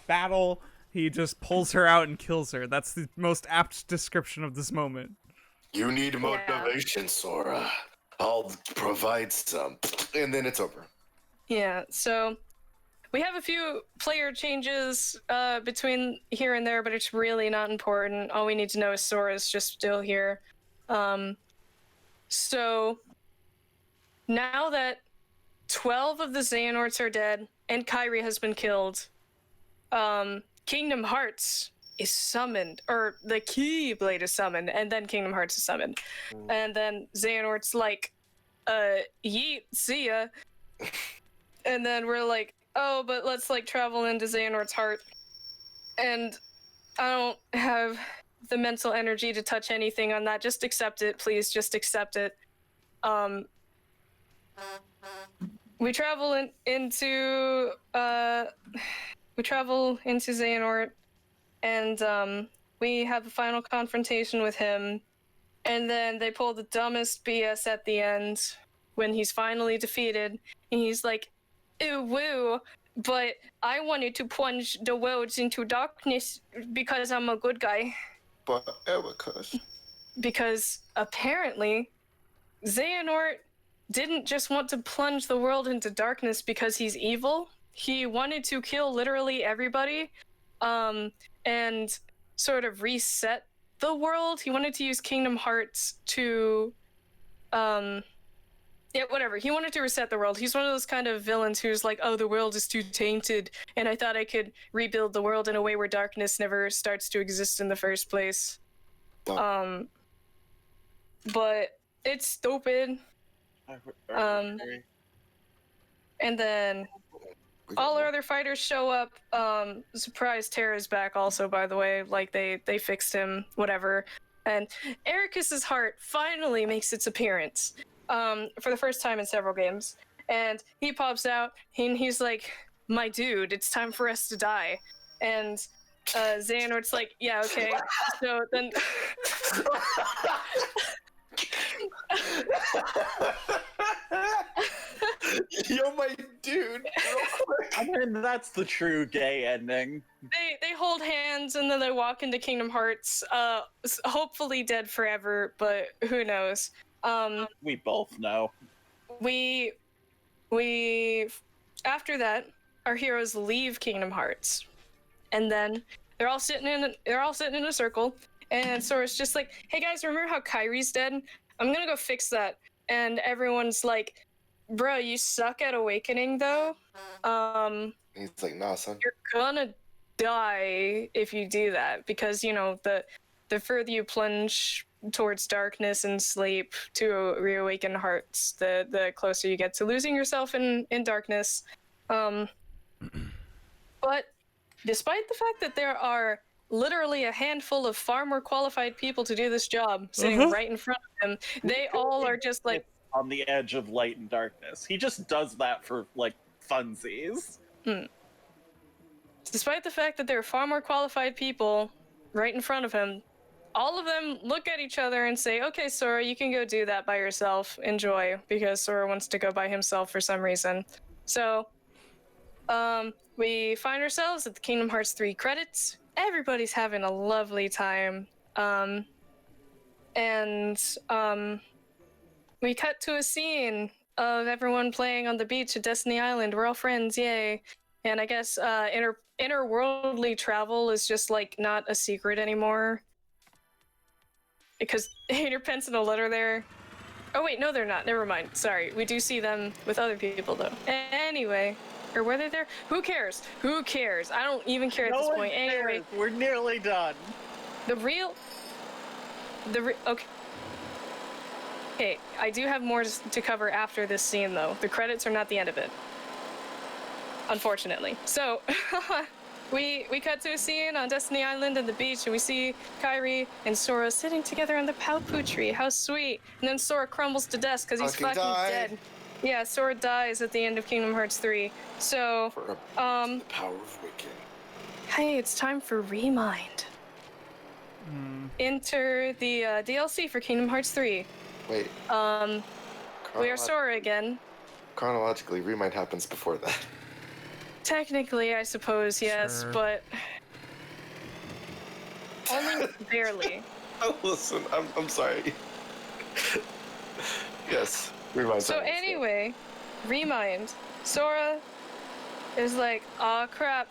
battle. He just pulls her out and kills her. That's the most apt description of this moment. You need motivation, Sora. I'll provide some. And then it's over. Yeah, so we have a few player changes between here and there, but it's really not important. All we need to know is Sora's just still here. So now that 12 of the Xehanorts are dead and Kairi has been killed, Kingdom Hearts is summoned, or the Keyblade is summoned, and then Kingdom Hearts is summoned. And then Xehanort's like, yeet, see ya. And then we're like, oh, but let's travel into Xehanort's heart. And I don't have the mental energy to touch anything on that. Just accept it, please. Just accept it. We travel into Xehanort, and we have a final confrontation with him. And then they pull the dumbest BS at the end when he's finally defeated. And he's like, ew, woo, but I wanted to plunge the worlds into darkness because I'm a good guy. But Erica's. Because apparently, Xehanort didn't just want to plunge the world into darkness because he's evil. He wanted to kill literally everybody, and sort of reset the world. He wanted to use Kingdom Hearts to, whatever. He wanted to reset the world. He's one of those kind of villains who's like, oh, the world is too tainted, and I thought I could rebuild the world in a way where darkness never starts to exist in the first place. But it's stupid. And then all our other fighters show up. Surprise, Terra's back also, by the way. They fixed him, whatever. And Ericus's heart finally makes its appearance. for the first time in several games. And he pops out and he's like, "My dude, it's time for us to die." And Xehanort's like, "Yeah, okay." So then Yo, my dude. Real quick. I mean, that's the true gay ending. they hold hands and then they walk into Kingdom Hearts, hopefully dead forever, but who knows. We both know. We after that, our heroes leave Kingdom Hearts, and then they're all sitting in a circle, and Sora's just like, "Hey guys, remember how Kairi's dead? I'm gonna go fix that." And everyone's like, "Bro, you suck at awakening though. He's like, nah, son. You're gonna die if you do that, because you know the further you plunge towards darkness and sleep to reawaken hearts, the closer you get to losing yourself in darkness." But despite the fact that there are literally a handful of far more qualified people to do this job sitting right in front of him, they all are just like, on the edge of light and darkness. He just does that for, like, funsies. despite the fact that there are far more qualified people right in front of him, all of them look at each other and say, "Okay, Sora, you can go do that by yourself. Enjoy," because Sora wants to go by himself for some reason. So, we find ourselves at the Kingdom Hearts 3 credits. Everybody's having a lovely time. We cut to a scene of everyone playing on the beach at Destiny Island. We're all friends, yay. And I guess interworldly travel is just like not a secret anymore. Because Hater Pence and Olet are there. Oh wait, no they're not. Never mind. Sorry. We do see them with other people though. Anyway. Or were they there? Who cares? Who cares? I don't even care at this point. Anyway. We're nearly done. Okay. Okay, I do have more to cover after this scene, though. The credits are not the end of it. Unfortunately. So, we cut to a scene on Destiny Island and the beach, and we see Kairi and Sora sitting together on the Paopu tree. How sweet. And then Sora crumbles to dust because he's fucking dead. Yeah, Sora dies at the end of Kingdom Hearts 3. So, The power of Wicked. hey, it's time for Remind. Enter the DLC for Kingdom Hearts 3. Wait. We are Sora again. Chronologically, Remind happens before that. Technically, I suppose, yes, Sure. but only barely. Oh, listen, I'm sorry. Yes, Remind. So anyway, Remind. Sora is like, "Aw, crap.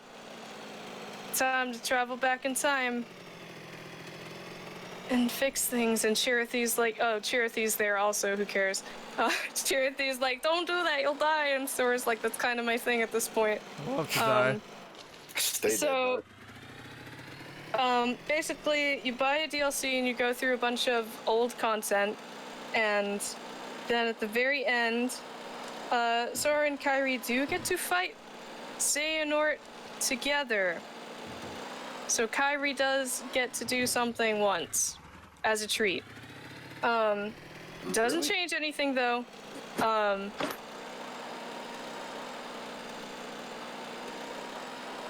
Time to travel back in time and fix things." And Chirithy's like, oh, Chirithy's there also, who cares? Chirithy's like, "Don't do that, you'll die." And Sora's like, "That's kind of my thing at this point." I love to die. Stay So, basically, you buy a DLC and you go through a bunch of old content, and then at the very end, Sora and Kairi do get to fight Xehanort together. So Kairi does get to do something once, as a treat. Doesn't change anything though.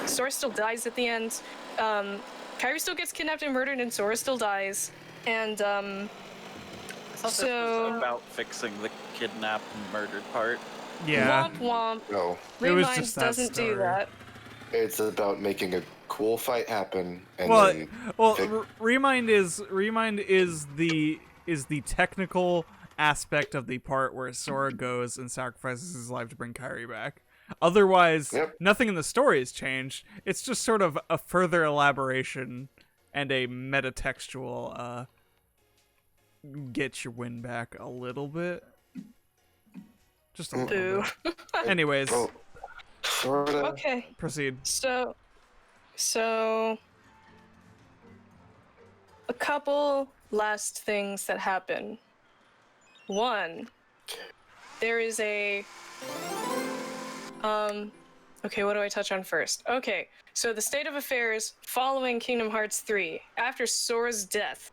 Sora still dies at the end. Kairi still gets kidnapped and murdered, and Sora still dies. And I thought this was about fixing the kidnapped and murdered part. Yeah. womp womp. No, It was Remind just that doesn't do story. that. it's about making a cool fight happen, and Well, then fix- Remind is the technical aspect of the part where Sora goes and sacrifices his life to bring Kairi back. Otherwise, Yep. nothing in the story has changed. It's just sort of a further elaboration and a metatextual get your win back a little bit. Just a little Boo. bit. Anyways, well, sorta. Okay. proceed. So, a couple last things that happen. One, there is a, okay, what do I touch on first? Okay, so the state of affairs following Kingdom Hearts 3, after Sora's death.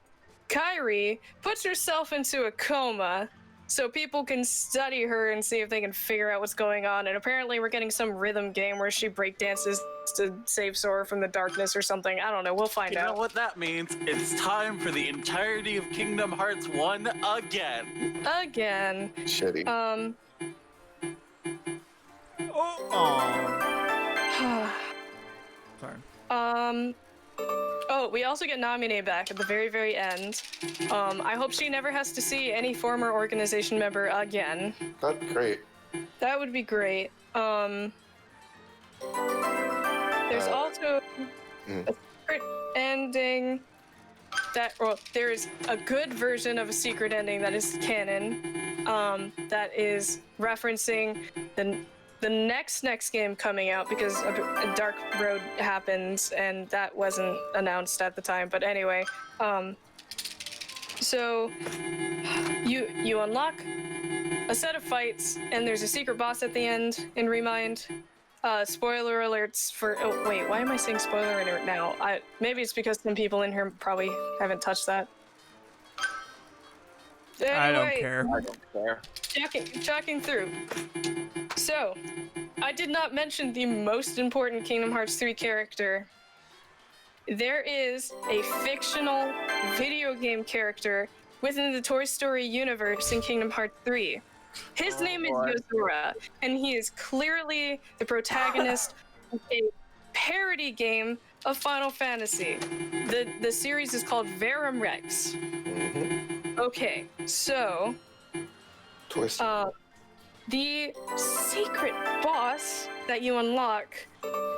Kairi puts herself into a coma so people can study her and see if they can figure out what's going on. And apparently we're getting some rhythm game where she breakdances to save Sora from the darkness or something. I don't know. We'll find You out. know what that means? It's time for the entirety of Kingdom Hearts 1 again. Again. Shitty. Sorry. Oh, we also get Naminé back at the very, very end. I hope she never has to see any former organization member again. That's great. That would be great. There's also a secret ending there's a good version of a secret ending that is canon, that is referencing the next game coming out, because a Dark Road happens and that wasn't announced at the time. But anyway, so you unlock a set of fights and there's a secret boss at the end in Remind. Spoiler alerts for... Oh, wait, why am I saying spoiler alert now? Maybe it's because some people in here probably haven't touched that. Anyway, I don't care. I don't care. Tracking through. So, I did not mention the most important Kingdom Hearts 3 character. There is a fictional video game character within the Toy Story universe in Kingdom Hearts 3. His name is Yozora, and he is clearly the protagonist of a parody game of Final Fantasy. The series is called Verum Rex. Okay, so Toy Story. the secret boss that you unlock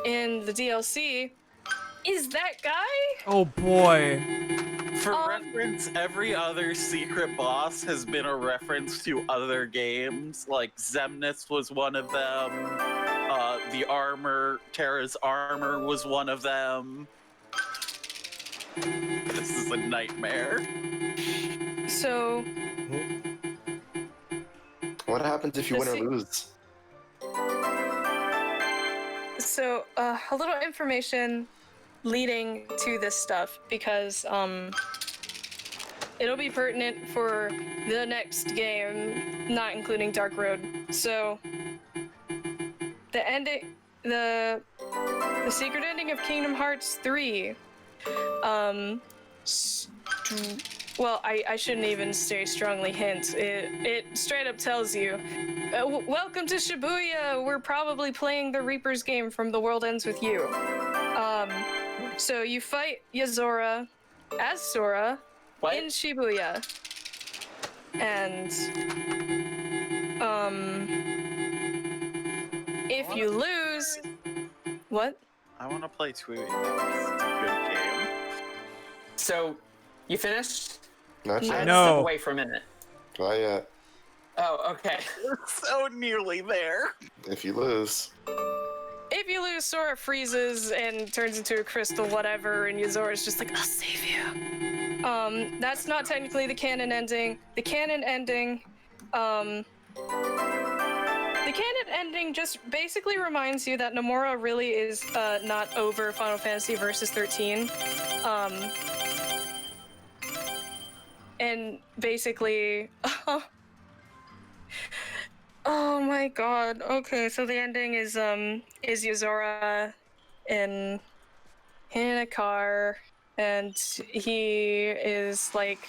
in the DLC is that guy? Oh boy. For reference, every other secret boss has been a reference to other games. Like Xemnas was one of them. Terra's armor was one of them. This is a nightmare. So, What happens if you win or lose? So, a little information leading to this stuff, because it'll be pertinent for the next game, not including Dark Road. So, the secret ending of Kingdom Hearts 3, well, I shouldn't even say strongly hint. It straight up tells you, welcome to Shibuya, we're probably playing the Reaper's game from The World Ends With You. So you fight Yozora as Sora in Shibuya. And, if you lose... What? I want to play Tweety. It's a good game. So, you finished? Not I yet. had to No. step away for a minute. Not yet. Oh, okay. We're so nearly there. If you lose. If you lose, Sora freezes and turns into a crystal whatever, and Yozora's just like, I'll save you. That's not technically the canon ending. The canon ending just basically reminds you that Nomura really is not over Final Fantasy Versus 13. And basically... Oh my god. Okay, so the ending is Yozora in a car, and he is like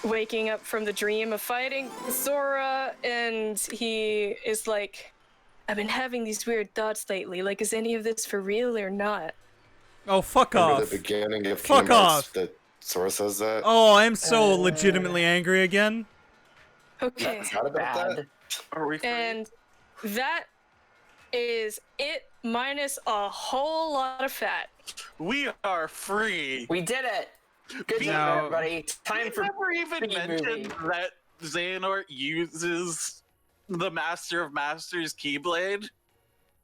waking up from the dream of fighting Sora, and he is like, I've been having these weird thoughts lately, like, is any of this for real or not? Oh, fuck Remember off. the beginning of Fuck Kingdom Hearts off. that Sora says that? Oh, I'm so legitimately angry again. Okay. Not about that? Are we free? And that is it minus a whole lot of fat. We are free. We did it! Good No. job, everybody. Time We for never even B mentioned movie. that Xehanort uses the Master of Masters Keyblade.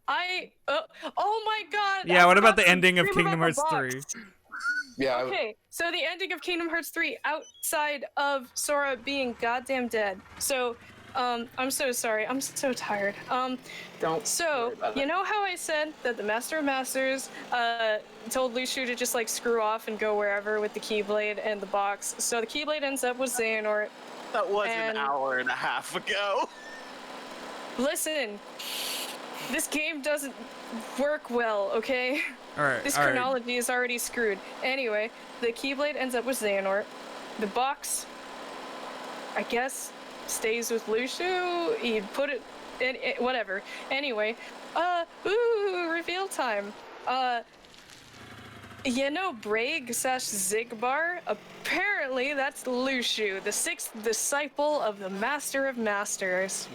Oh my god! Yeah, I what about forgot the to ending of scream Kingdom about the Hearts 3? box. Yeah. Okay, so the ending of Kingdom Hearts 3, outside of Sora being goddamn dead. So, I'm so sorry. I'm so tired. Don't So, worry about you it. know how I said that the Master of Masters told Luxu to just like screw off and go wherever with the Keyblade and the box? So the Keyblade ends up with Xehanort. That was And- an hour and a half ago. Listen, this game doesn't work well, okay? All right. This all right. chronology is already screwed. Anyway, the Keyblade ends up with Xehanort. The box, I guess, stays with Lucio. He'd put it in, whatever. Anyway, reveal time. Braig / Zigbar? Apparently that's Lucio, the 6th disciple of the Master of Masters.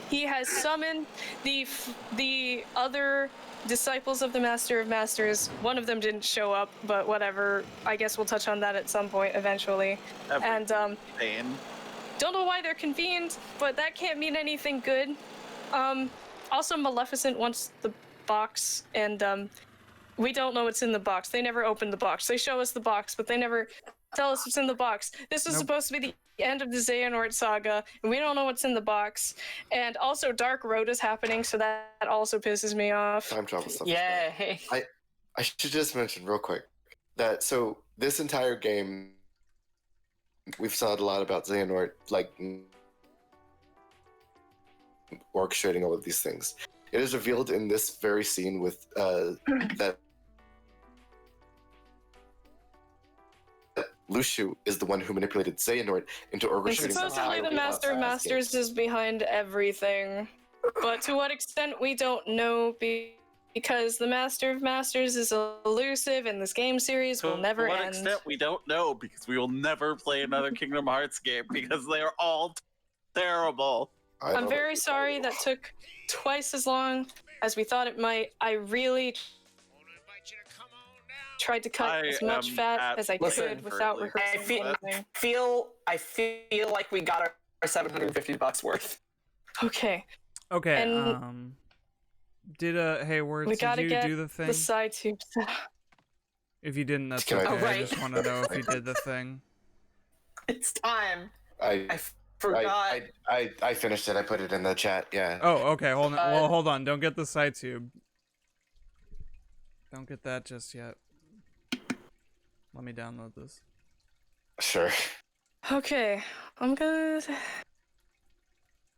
He has summoned the other disciples of the Master of Masters. One of them didn't show up, but whatever. I guess we'll touch on that at some point eventually. And Pain. don't know why they're convened, but that can't mean anything good. Also, Maleficent wants the box, and we don't know what's in the box. They never opened the box. They show us the box, but they never tell us what's in the box. This was supposed to be the end of the Xehanort saga, and we don't know what's in the box. And also, Dark Road is happening, so that also pisses me off. Time travel stuff. Yay. I should just mention real quick that so this entire game, we've said a lot about Xehanort, like orchestrating all of these things. It is revealed in this very scene with that Lucio is the one who manipulated Xehanort into And orchestrating. supposedly the Master of Masters is behind everything. But to what extent, we don't know, because the Master of Masters is elusive and this game series will never To what end. extent, we don't know, because we will never play another Kingdom Hearts game, because they are all terrible. I'm very sorry that took twice as long as we thought it might. I really tried to cut as much fat as I Listen, could without I rehearsing anything. I feel like we got our $750 worth. Okay, Okay. And- Did hey words? we Did gotta you get do the thing? the side tubes. If you didn't, that's Can I- okay. Oh, I right. just want to know if you did the thing. It's time. I I forgot. I finished it. I put it in the chat. Yeah. Oh, okay. Hold on. Well, Uh, hold on. Don't get the side tube. Don't get that just yet. Let me download this. Sure. Okay, I'm gonna.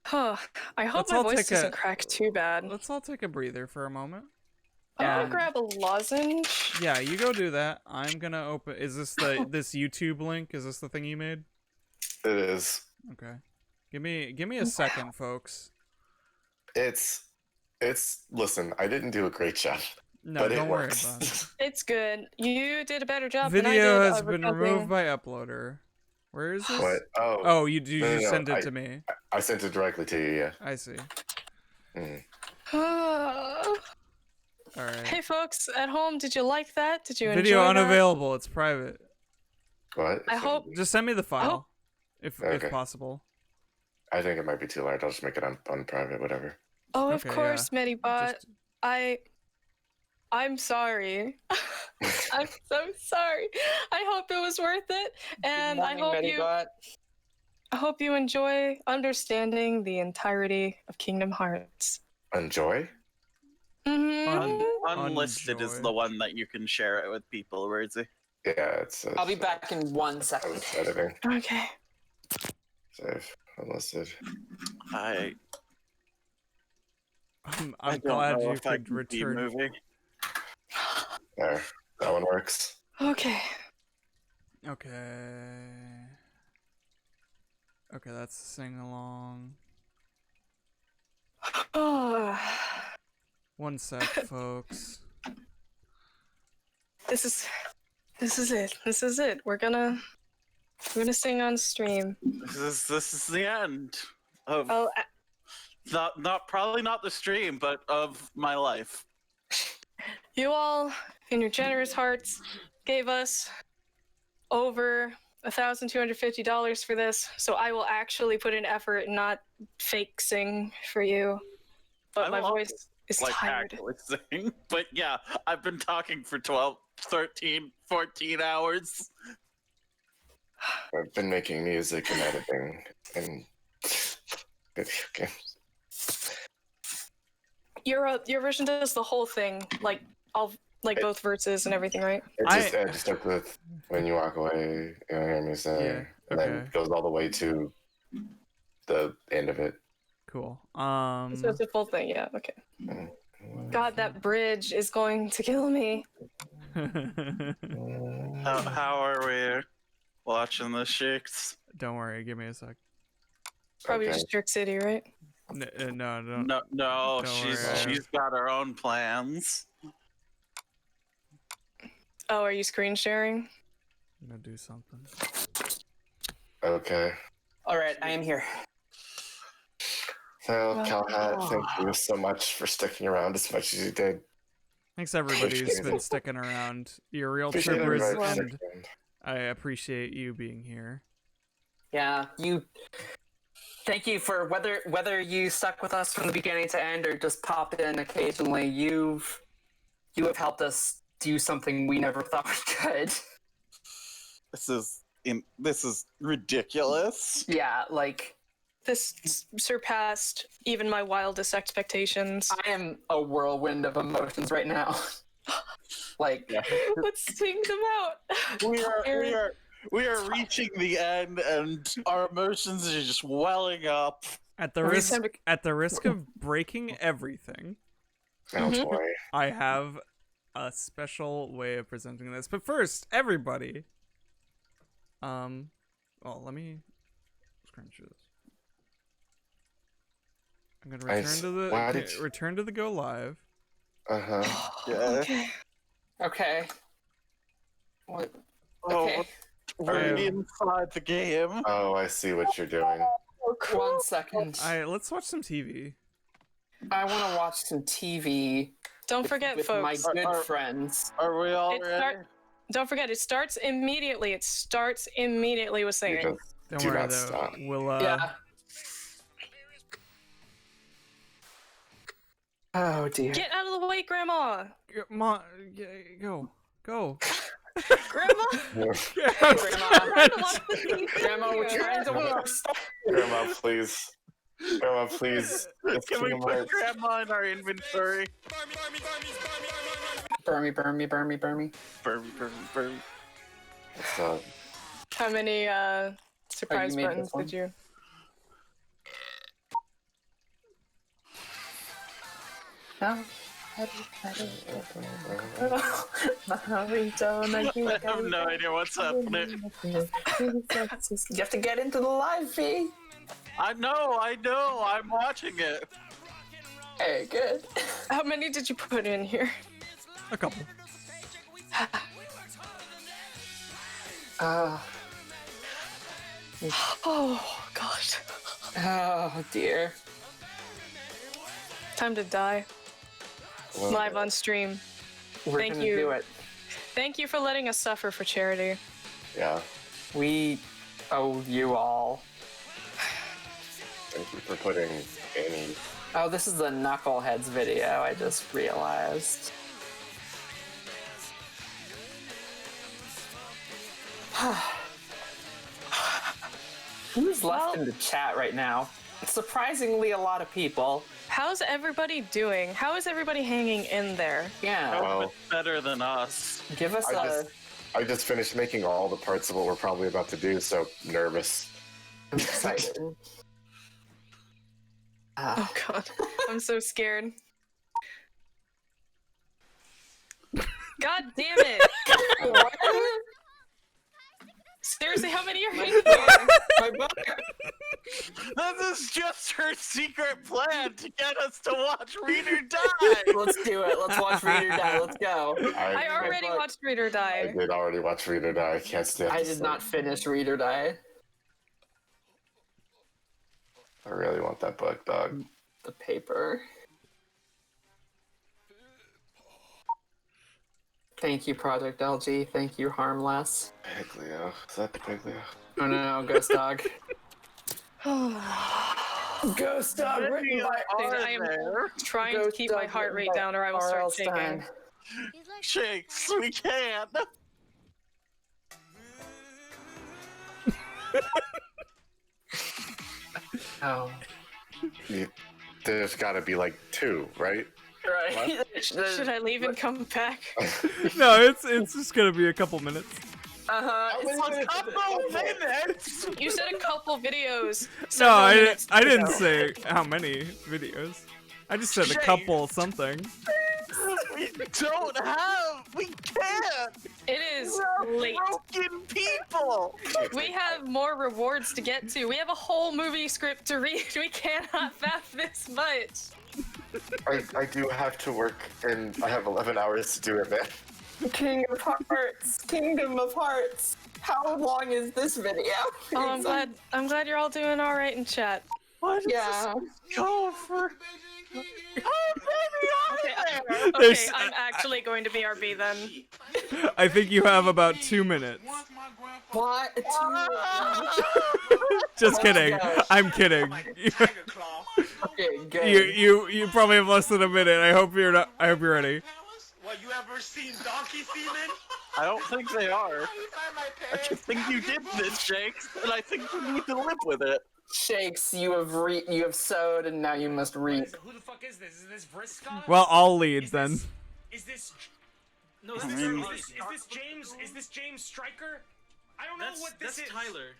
Huh. I hope Let's my all voice take doesn't crack too bad. Let's all take a breather for a moment. I'm gonna Um, grab a lozenge. Yeah, you go do that. I'm gonna open. Is this this YouTube link? Is this the thing you made? It is. Okay. Give me a second, folks. It's. Listen, I didn't do a great job, No, but it don't worry works. about it. It's good. You did a better job than I did. Video has been recounting- removed by uploader. Where is this? What? Oh. Oh, you No, sent it I- to me. I sent it directly to you. Yeah. I see. Mm. All right. Hey folks at home, did you like that? Did you Video enjoy that? unavailable. It's private. What? I hope. Just send me the file, if Okay. possible. I think it might be too large. I'll just make it on private. Whatever. Oh, of Okay, course, Medibot. Just- I'm sorry. I'm so sorry. I hope it was worth it, and I hope you enjoy understanding the entirety of Kingdom Hearts. Enjoy. Mhm. Unlisted is Enjoy. the one that you can share it with people, Wordsy. Yeah. It's. I'll be back in 1 I second. was editing. Okay. Save. Unlisted. I I'm don't glad know you if I could can keep return. moving. There. That one works. Okay. Okay. Okay, that's sing along. Oh, One sec, folks. this is it. This is it. We're gonna sing on stream. This is the end of Oh, probably not the stream, but of my life. you all, in your generous hearts, gave us over $1,250 for this, so I will actually put in effort and not fake sing for you. But I my will voice is Like tired. actually sing. But yeah, I've been talking for 12, 13, 14 hours. I've been making music and editing and video games. Your version does the whole thing, like both verses and everything, right? I just stuck with when you walk away, you don't hear me say. Yeah. and Okay. then goes all the way to the end of it. Cool. So it's a full thing, yeah, okay. God, that bridge is going to kill me. How are we watching the shakes? Don't worry, give me a sec. Probably Okay. just Jerk City, right? No, don't. No, Don't she's worry. got her own plans. Oh, are you screen sharing? I'm gonna do something. Okay. All right, I am here. So, Calhat, thank you so much for sticking around as much as you did. Thanks everybody who's Appreciate been it. sticking around. You're real Appreciate troopers, everybody for and sticking around. I appreciate you being here. Yeah, you. Thank you for whether you stuck with us from the beginning to end or just popped in occasionally. You have helped us do something we never thought we could. This is ridiculous. Yeah, like This surpassed even my wildest expectations. I am a whirlwind of emotions right now. Like, Let's sing them out. We are reaching the end, and our emotions are just welling up. At the risk of breaking everything, Don't worry. I have a special way of presenting this. But first, everybody. Well, let me screen share this. I'm gonna return to the go live. Uh-huh. Yeah. okay. What? Oh, Okay. we're Okay. inside the game. Oh, I see what you're doing. 1 second. Let's watch some TV. I want to watch some TV Don't forget, with my folks. good friends. Are we all It ready? Don't forget, it starts immediately. It starts immediately with You singing. just Don't do worry not though. stop. We'll Yeah. Oh dear. Get out of the way, Grandma! Go. Grandma! Grandma, Trying to watch the TV. Grandma, we're trying to watch. Grandma, please. Grandma, please. Just Can we keep put them Grandma in our inventory? Burmy. So, How many surprise made buttons this one? did you? No. I have no idea what's happening. You have to get into the live feed. I know, I'm watching it. Hey, good. How many did you put in here? A couple. Oh God. Oh dear. Time to die. well, Live on stream. We're Thank gonna you. do it. Thank you for letting us suffer for charity. yeah. We owe you all. Thank you for putting any. Oh, this is the Knuckleheads video, I just realized. Who's left in the chat right now? Surprisingly, a lot of people. How's everybody doing? How is everybody hanging in there? Yeah, Well, Better than us. give us I just finished making all the parts of what we're probably about to do, so nervous. I'm excited. Oh God, I'm so scared. God damn it! Seriously, how many are in here? My book. This is just her secret plan to get us to watch Read or Die. Let's do it. Let's watch Read or Die. Let's go. I already watched Read or I Die. did already watch Read or Die. I can't stand I did not finish Read or Die. I really want that book, dog. The paper. Thank you, Project LG. Thank you, Harmless. Piglio. Is that Piglio? Oh no, Ghost Dog. Ghost Dog written by Dude, I am trying to Ghost keep my Dog heart written rate by down or I will R.L. start shaking. Stine. Shakes, we can't. Oh. There's gotta be like 2, right? Right. Should I leave and come back? No, it's just gonna be a couple minutes. Uh-huh. A couple minutes. You said a couple videos. No, I minutes didn't ago. say how many videos. I just said a Shame. couple something. We don't have. We can't. It is late. Broken people. We have more rewards to get to. We have a whole movie script to read. We cannot faff this much. I do have to work, and I have 11 hours to do it, man. King of Hearts, Kingdom of Hearts. How long is this video? Oh, I'm glad you're all doing all right in chat. What is Yeah. this go for? Oh, baby, Okay, There's- I'm actually going to BRB then. I think you have about 2 minutes. What? Just kidding. gosh. I'm kidding. Okay, good. You probably have less than a minute. I hope you're ready. What, you ever seen donkey semen? I don't think they are. I just think you did this, Shakes, and I think you need to live with it. Shakes, you have sowed, and now you must reap. Who the fuck is this? Is this Vriska? Well, I'll lead then. Is this? No, is this James? Is this James Stryker? I don't know what this is. That's Tyler.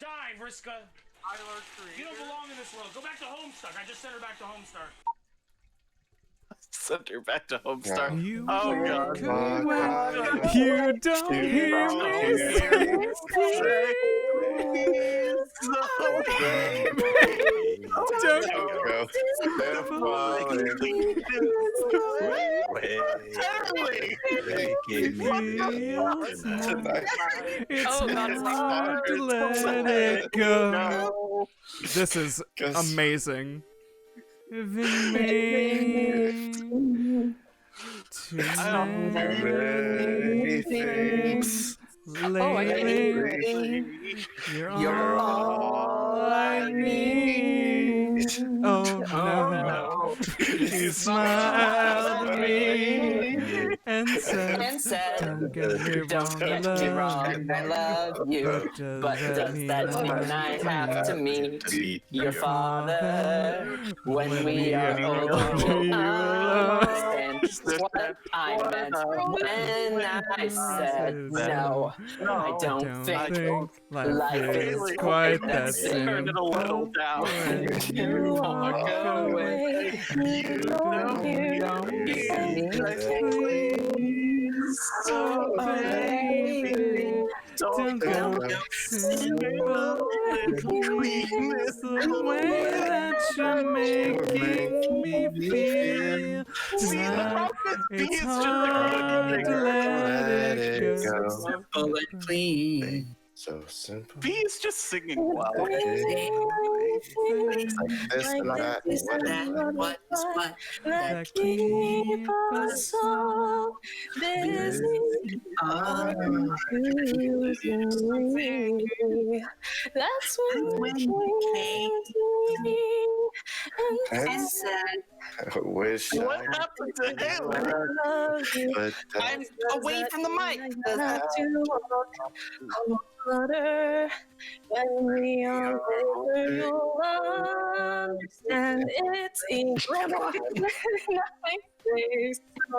Die, Vriska. Tyler 3. You don't belong in this world. Go back to Homestuck. I just sent her back to Homestuck. Send her back to Homestar. You Oh god. You don't hear me say it's Oh, God, it's hard to let it go. This is amazing. Giving me too many things lately. You're all I need. Oh no. You smiled at me and said, don't get me wrong, I love you. But does that mean I have to meet your father when we are older? You understand what I meant when I said no. I don't think life is quite that that Turn it a little simple. down. When you walk away, You don't hear me. So baby, don't go simple and clean this the way that you're making me feel tonight. It's hard to let it go. Simple and clean. So simple. B is just singing well. It's like this and that. What is what? That keep us so busy. That's when you came to me and said, I wish What I happened to him? love you. could. I'm away from the mic. That to walk on water when we are older, you'll understand it's easy. Nothing stays so,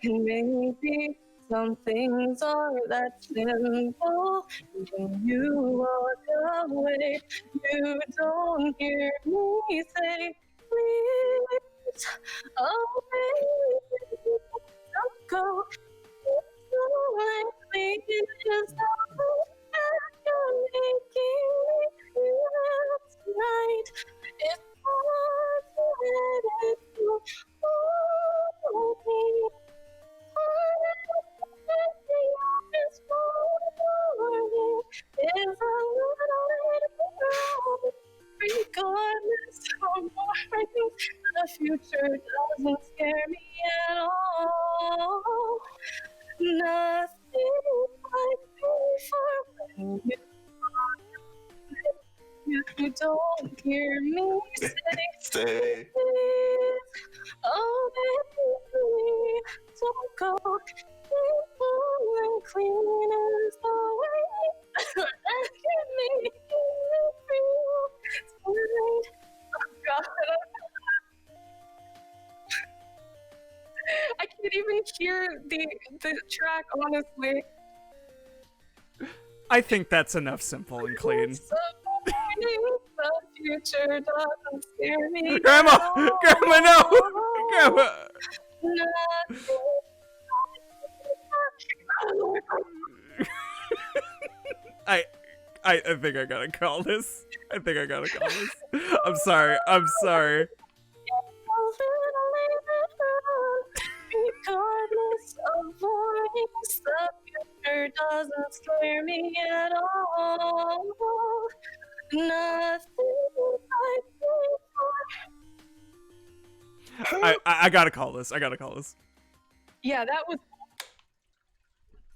and maybe some things are that simple. When you walk away, you don't hear me say, please, oh baby, don't go. It's you're making me feel tonight. It's hard to let it go. Oh, me. This morning is a little bit regardless of mornings, the future doesn't scare me at all. Nothing like before when you don't hear me say, oh baby, don't go. Simple and clean is the way that can make you feel tonight. Oh God. I can't even hear the track, honestly. I think that's enough simple and clean. The future doesn't scare me. Grandma! Grandma, no! Grandma! I think I gotta call this. I'm sorry. Regardless of voice, the future doesn't scare me at all. Nothing I gotta call this. Yeah, that was.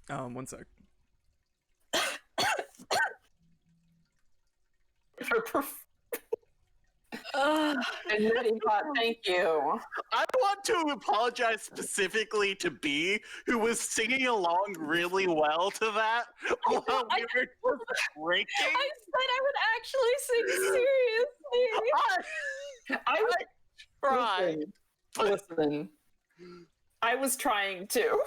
One sec. Admitting hot, thank you. I want to apologize specifically to B, who was singing along really well to that while we were just breaking. I said I would actually sing seriously. I Tried. listen. I was trying to.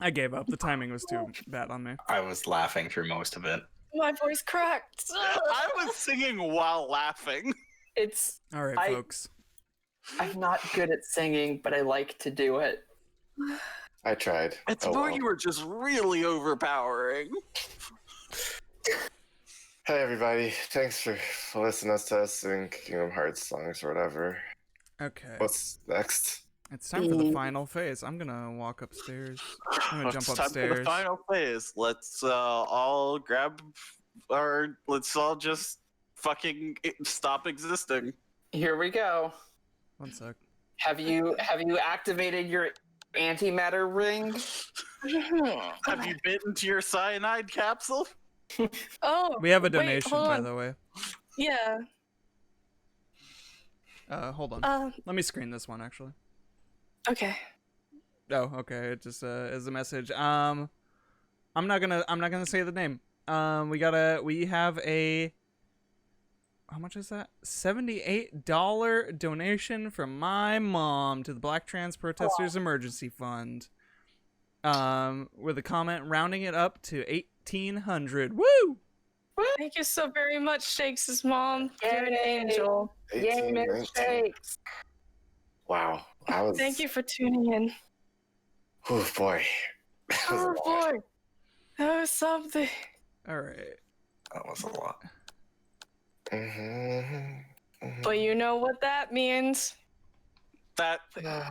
I gave up. The timing was too bad on me. I was laughing through most of it. My voice cracked. I was singing while laughing. It's. All right, folks. I'm not good at singing, but I like to do it. I tried. I thought you were just really overpowering. Hey everybody, thanks for listening to us sing Kingdom Hearts songs or whatever. Okay. What's next? It's time for the final phase. I'm gonna walk upstairs. I'm gonna jump It's time upstairs. for the final phase. Let's all grab let's all just fucking stop existing. Here we go. One sec. Have you activated your antimatter ring? Have you bitten to your cyanide capsule? Oh. We have a wait, donation, hold by on. the way. Yeah. Hold on. Let me screen this one actually. Okay. Oh, okay. It just is a message. I'm not gonna say the name. We have a, how much is that? $78 donation from my mom to the Black Trans Protesters Emergency Fund. With a comment rounding it up to 1,800. Woo! Thank you so very much, Shakes' mom. You're an angel. Yay, Miss Shakes. Wow. I was... Thank you for tuning in. Oh boy. Oh boy. That was something. All right. That was a lot. But you know what that means? That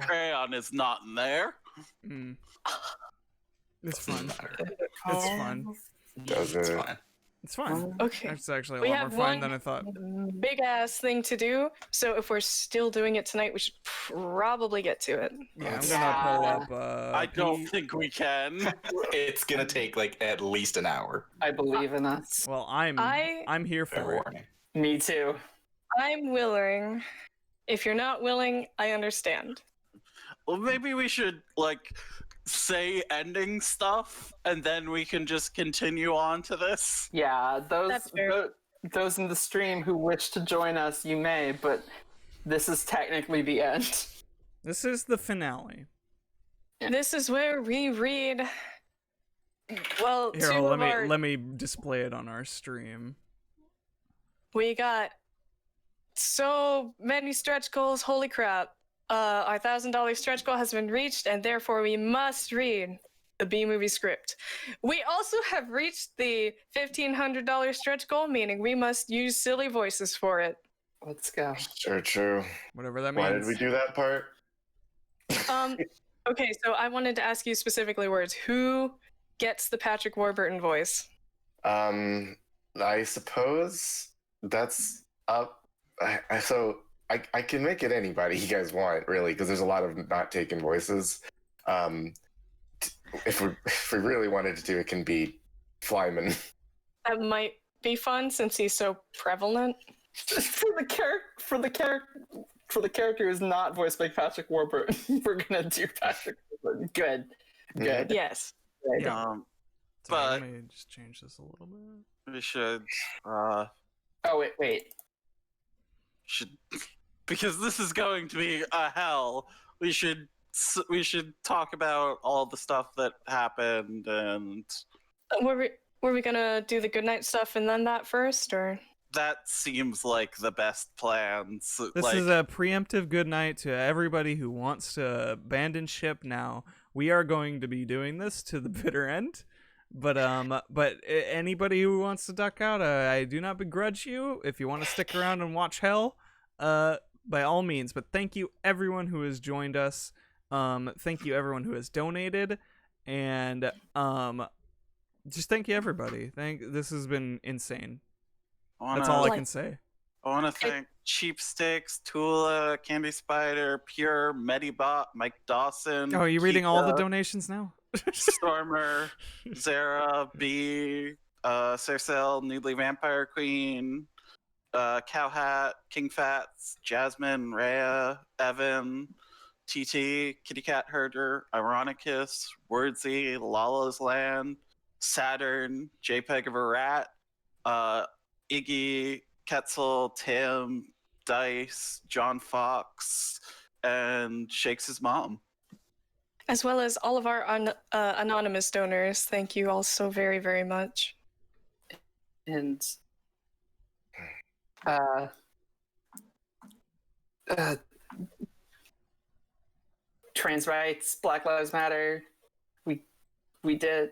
crayon is not in there. Mm. It's fun. Matter. It's fun. Doesn't. Fine. It's fun. Okay. It's actually a We lot have more fun one than I thought. big ass thing to do. So if we're still doing it tonight, we should probably get to it. Yeah, I'm gonna pull up. I don't think we can. It's gonna take like at least an hour. I believe in us. Well, I'm here Fair for it. warning. Me too. I'm willing. If you're not willing, I understand. Well, maybe we should like say ending stuff, and then we can just continue on to this. Yeah, That's fair. those in the stream who wish to join us, you may, but this is technically the end. This is the finale. This is where we read. Well, Here, two of our. let me display it on our stream. We got so many stretch goals. Holy crap. Our $1,000 stretch goal has been reached, and therefore we must read the B-movie script. We also have reached the $1,500 stretch goal, meaning we must use silly voices for it. Let's go. Sure, true. Whatever that means. Why did we do that part? Okay, so I wanted to ask you specifically words. Who gets the Patrick Warburton voice? I suppose that's up. I can make it anybody you guys want, really, because there's a lot of not taken voices. If we really wanted to do it, can be Flyman. That might be fun since he's so prevalent. for the character who's not voiced by Patrick Warburton, we're gonna do Patrick Warburton. Good. Yes. Good. Sorry, But- let me just change this a little bit. We should Oh wait. because this is going to be a hell. We should talk about all the stuff that happened and Were we gonna do the goodnight stuff and then that first, or? That seems like the best plans. This is a preemptive good night to everybody who wants to abandon ship now. We are going to be doing this to the bitter end. But anybody who wants to duck out, I do not begrudge you. If you want to stick around and watch hell, by all means. But thank you everyone who has joined us. Thank you everyone who has donated, and just thank you everybody. This has been insane. That's all I can say. I want to thank Cheap Sticks, Tula, Candy Spider, Pure, Medibot, Mike Dawson. Oh, are you reading all the donations now? Stormer, Zara, B, Cercel, Noodly Vampire Queen, Cowhat, King Fats, Jasmine, Rhea, Evan, TT, Kitty Cat Herder, Ironicus, Wordsy, Lala's Land, Saturn, JPEG of a Rat, Iggy, Ketzel, Tim, Dice, John Fox, and Shakes' mom. As well as all of our anonymous donors. Thank you all so very, very much. And trans rights, Black Lives Matter. We did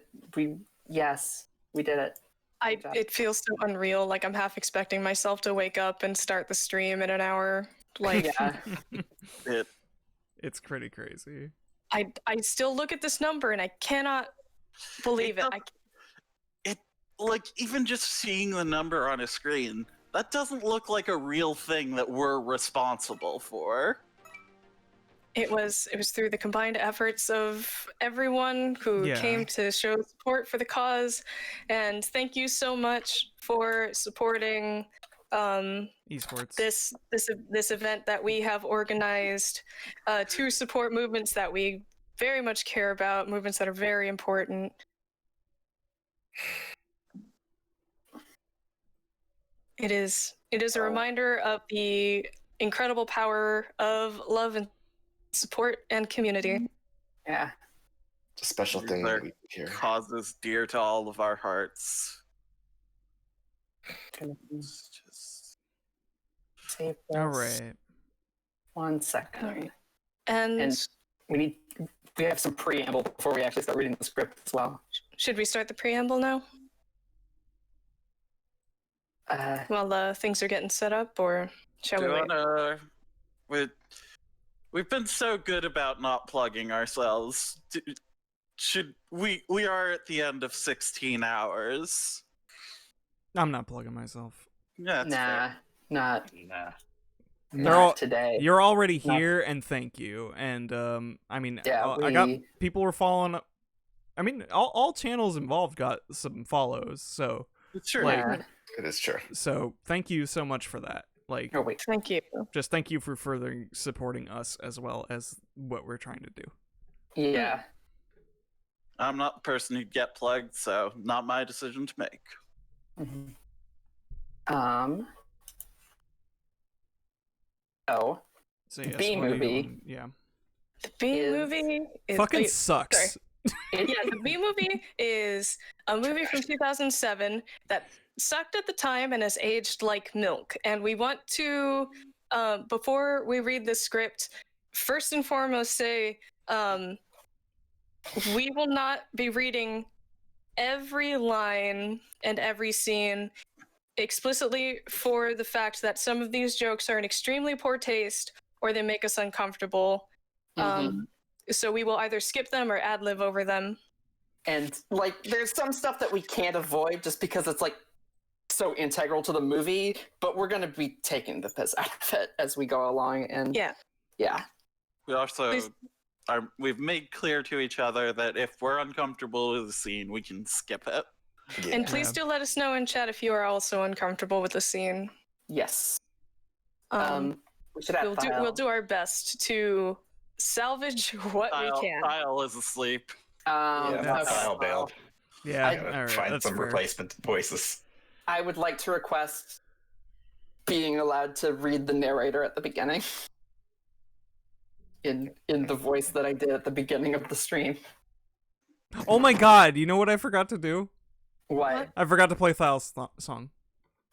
it. It feels so unreal. Like I'm half expecting myself to wake up and start the stream in an hour. Like Yeah. It's pretty crazy. I still look at this number and I cannot believe it. Like, even just seeing the number on a screen, that doesn't look like a real thing that we're responsible for. It was through the combined efforts of everyone who came to show support for the cause, and thank you so much for supporting esports. This event that we have organized to support movements that we very much care about, movements that are very important. It is a reminder of the incredible power of love and support and community. Yeah. It's a special thing that we hear. Causes dear to all of our hearts. Just save this. All right. 1 second. All right. And we have some preamble before we actually start reading the script as well. Should we start the preamble now? While things are getting set up, or shall we wait? We've been so good about not plugging ourselves. We are at the end of 16 hours. I'm not plugging myself. Yeah, Not today. You're already here, and thank you. And I mean, I got people were following. I mean, all channels involved got some follows, so it's true. Like, it is true. So thank you so much for that. Like, thank you. Just thank you for further supporting us as well as what we're trying to do. Yeah. I'm not the person who'd get plugged, so not my decision to make. Mm-hmm. So yes, B movie. The B movie fucking sucks. Sorry. The B movie is a movie from 2007 that sucked at the time and has aged like milk. And we want to, before we read the script, first and foremost say, we will not be reading every line and every scene explicitly for the fact that some of these jokes are in extremely poor taste or they make us uncomfortable. So we will either skip them or ad-lib over them. And like, there's some stuff that we can't avoid just because it's like so integral to the movie, but we're going to be taking the piss out of it as we go along. And yeah. We also we've made clear to each other that if we're uncomfortable with the scene, we can skip it. Yeah. And please do let us know in chat if you are also uncomfortable with the scene. Yes. We should we'll do our best to salvage what we can. Kyle is asleep. Kyle bailed. Yeah, all right, find some replacement voices. I would like to request being allowed to read the narrator at the beginning. In the voice that I did at the beginning of the stream. Oh my god, you know what I forgot to do? What? I forgot to play Thal's song.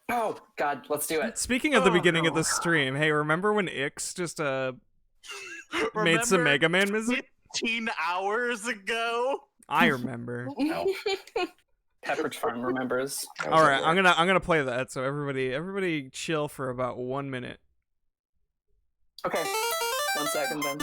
Oh God, let's do it. Speaking of the beginning of the stream, hey, remember when Ix just made some Remember Mega Man music? 15 hours ago. I remember. Pepperidge Farm remembers. All right, I'm gonna play that. So everybody chill for about 1 minute. Okay, 1 second then.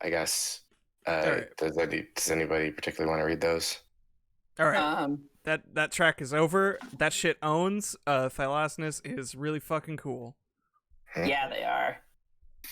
I guess. Right. Does anybody particularly want to read those? All right. That track is over. That shit owns. Thalasnus is really fucking cool. Yeah, they are.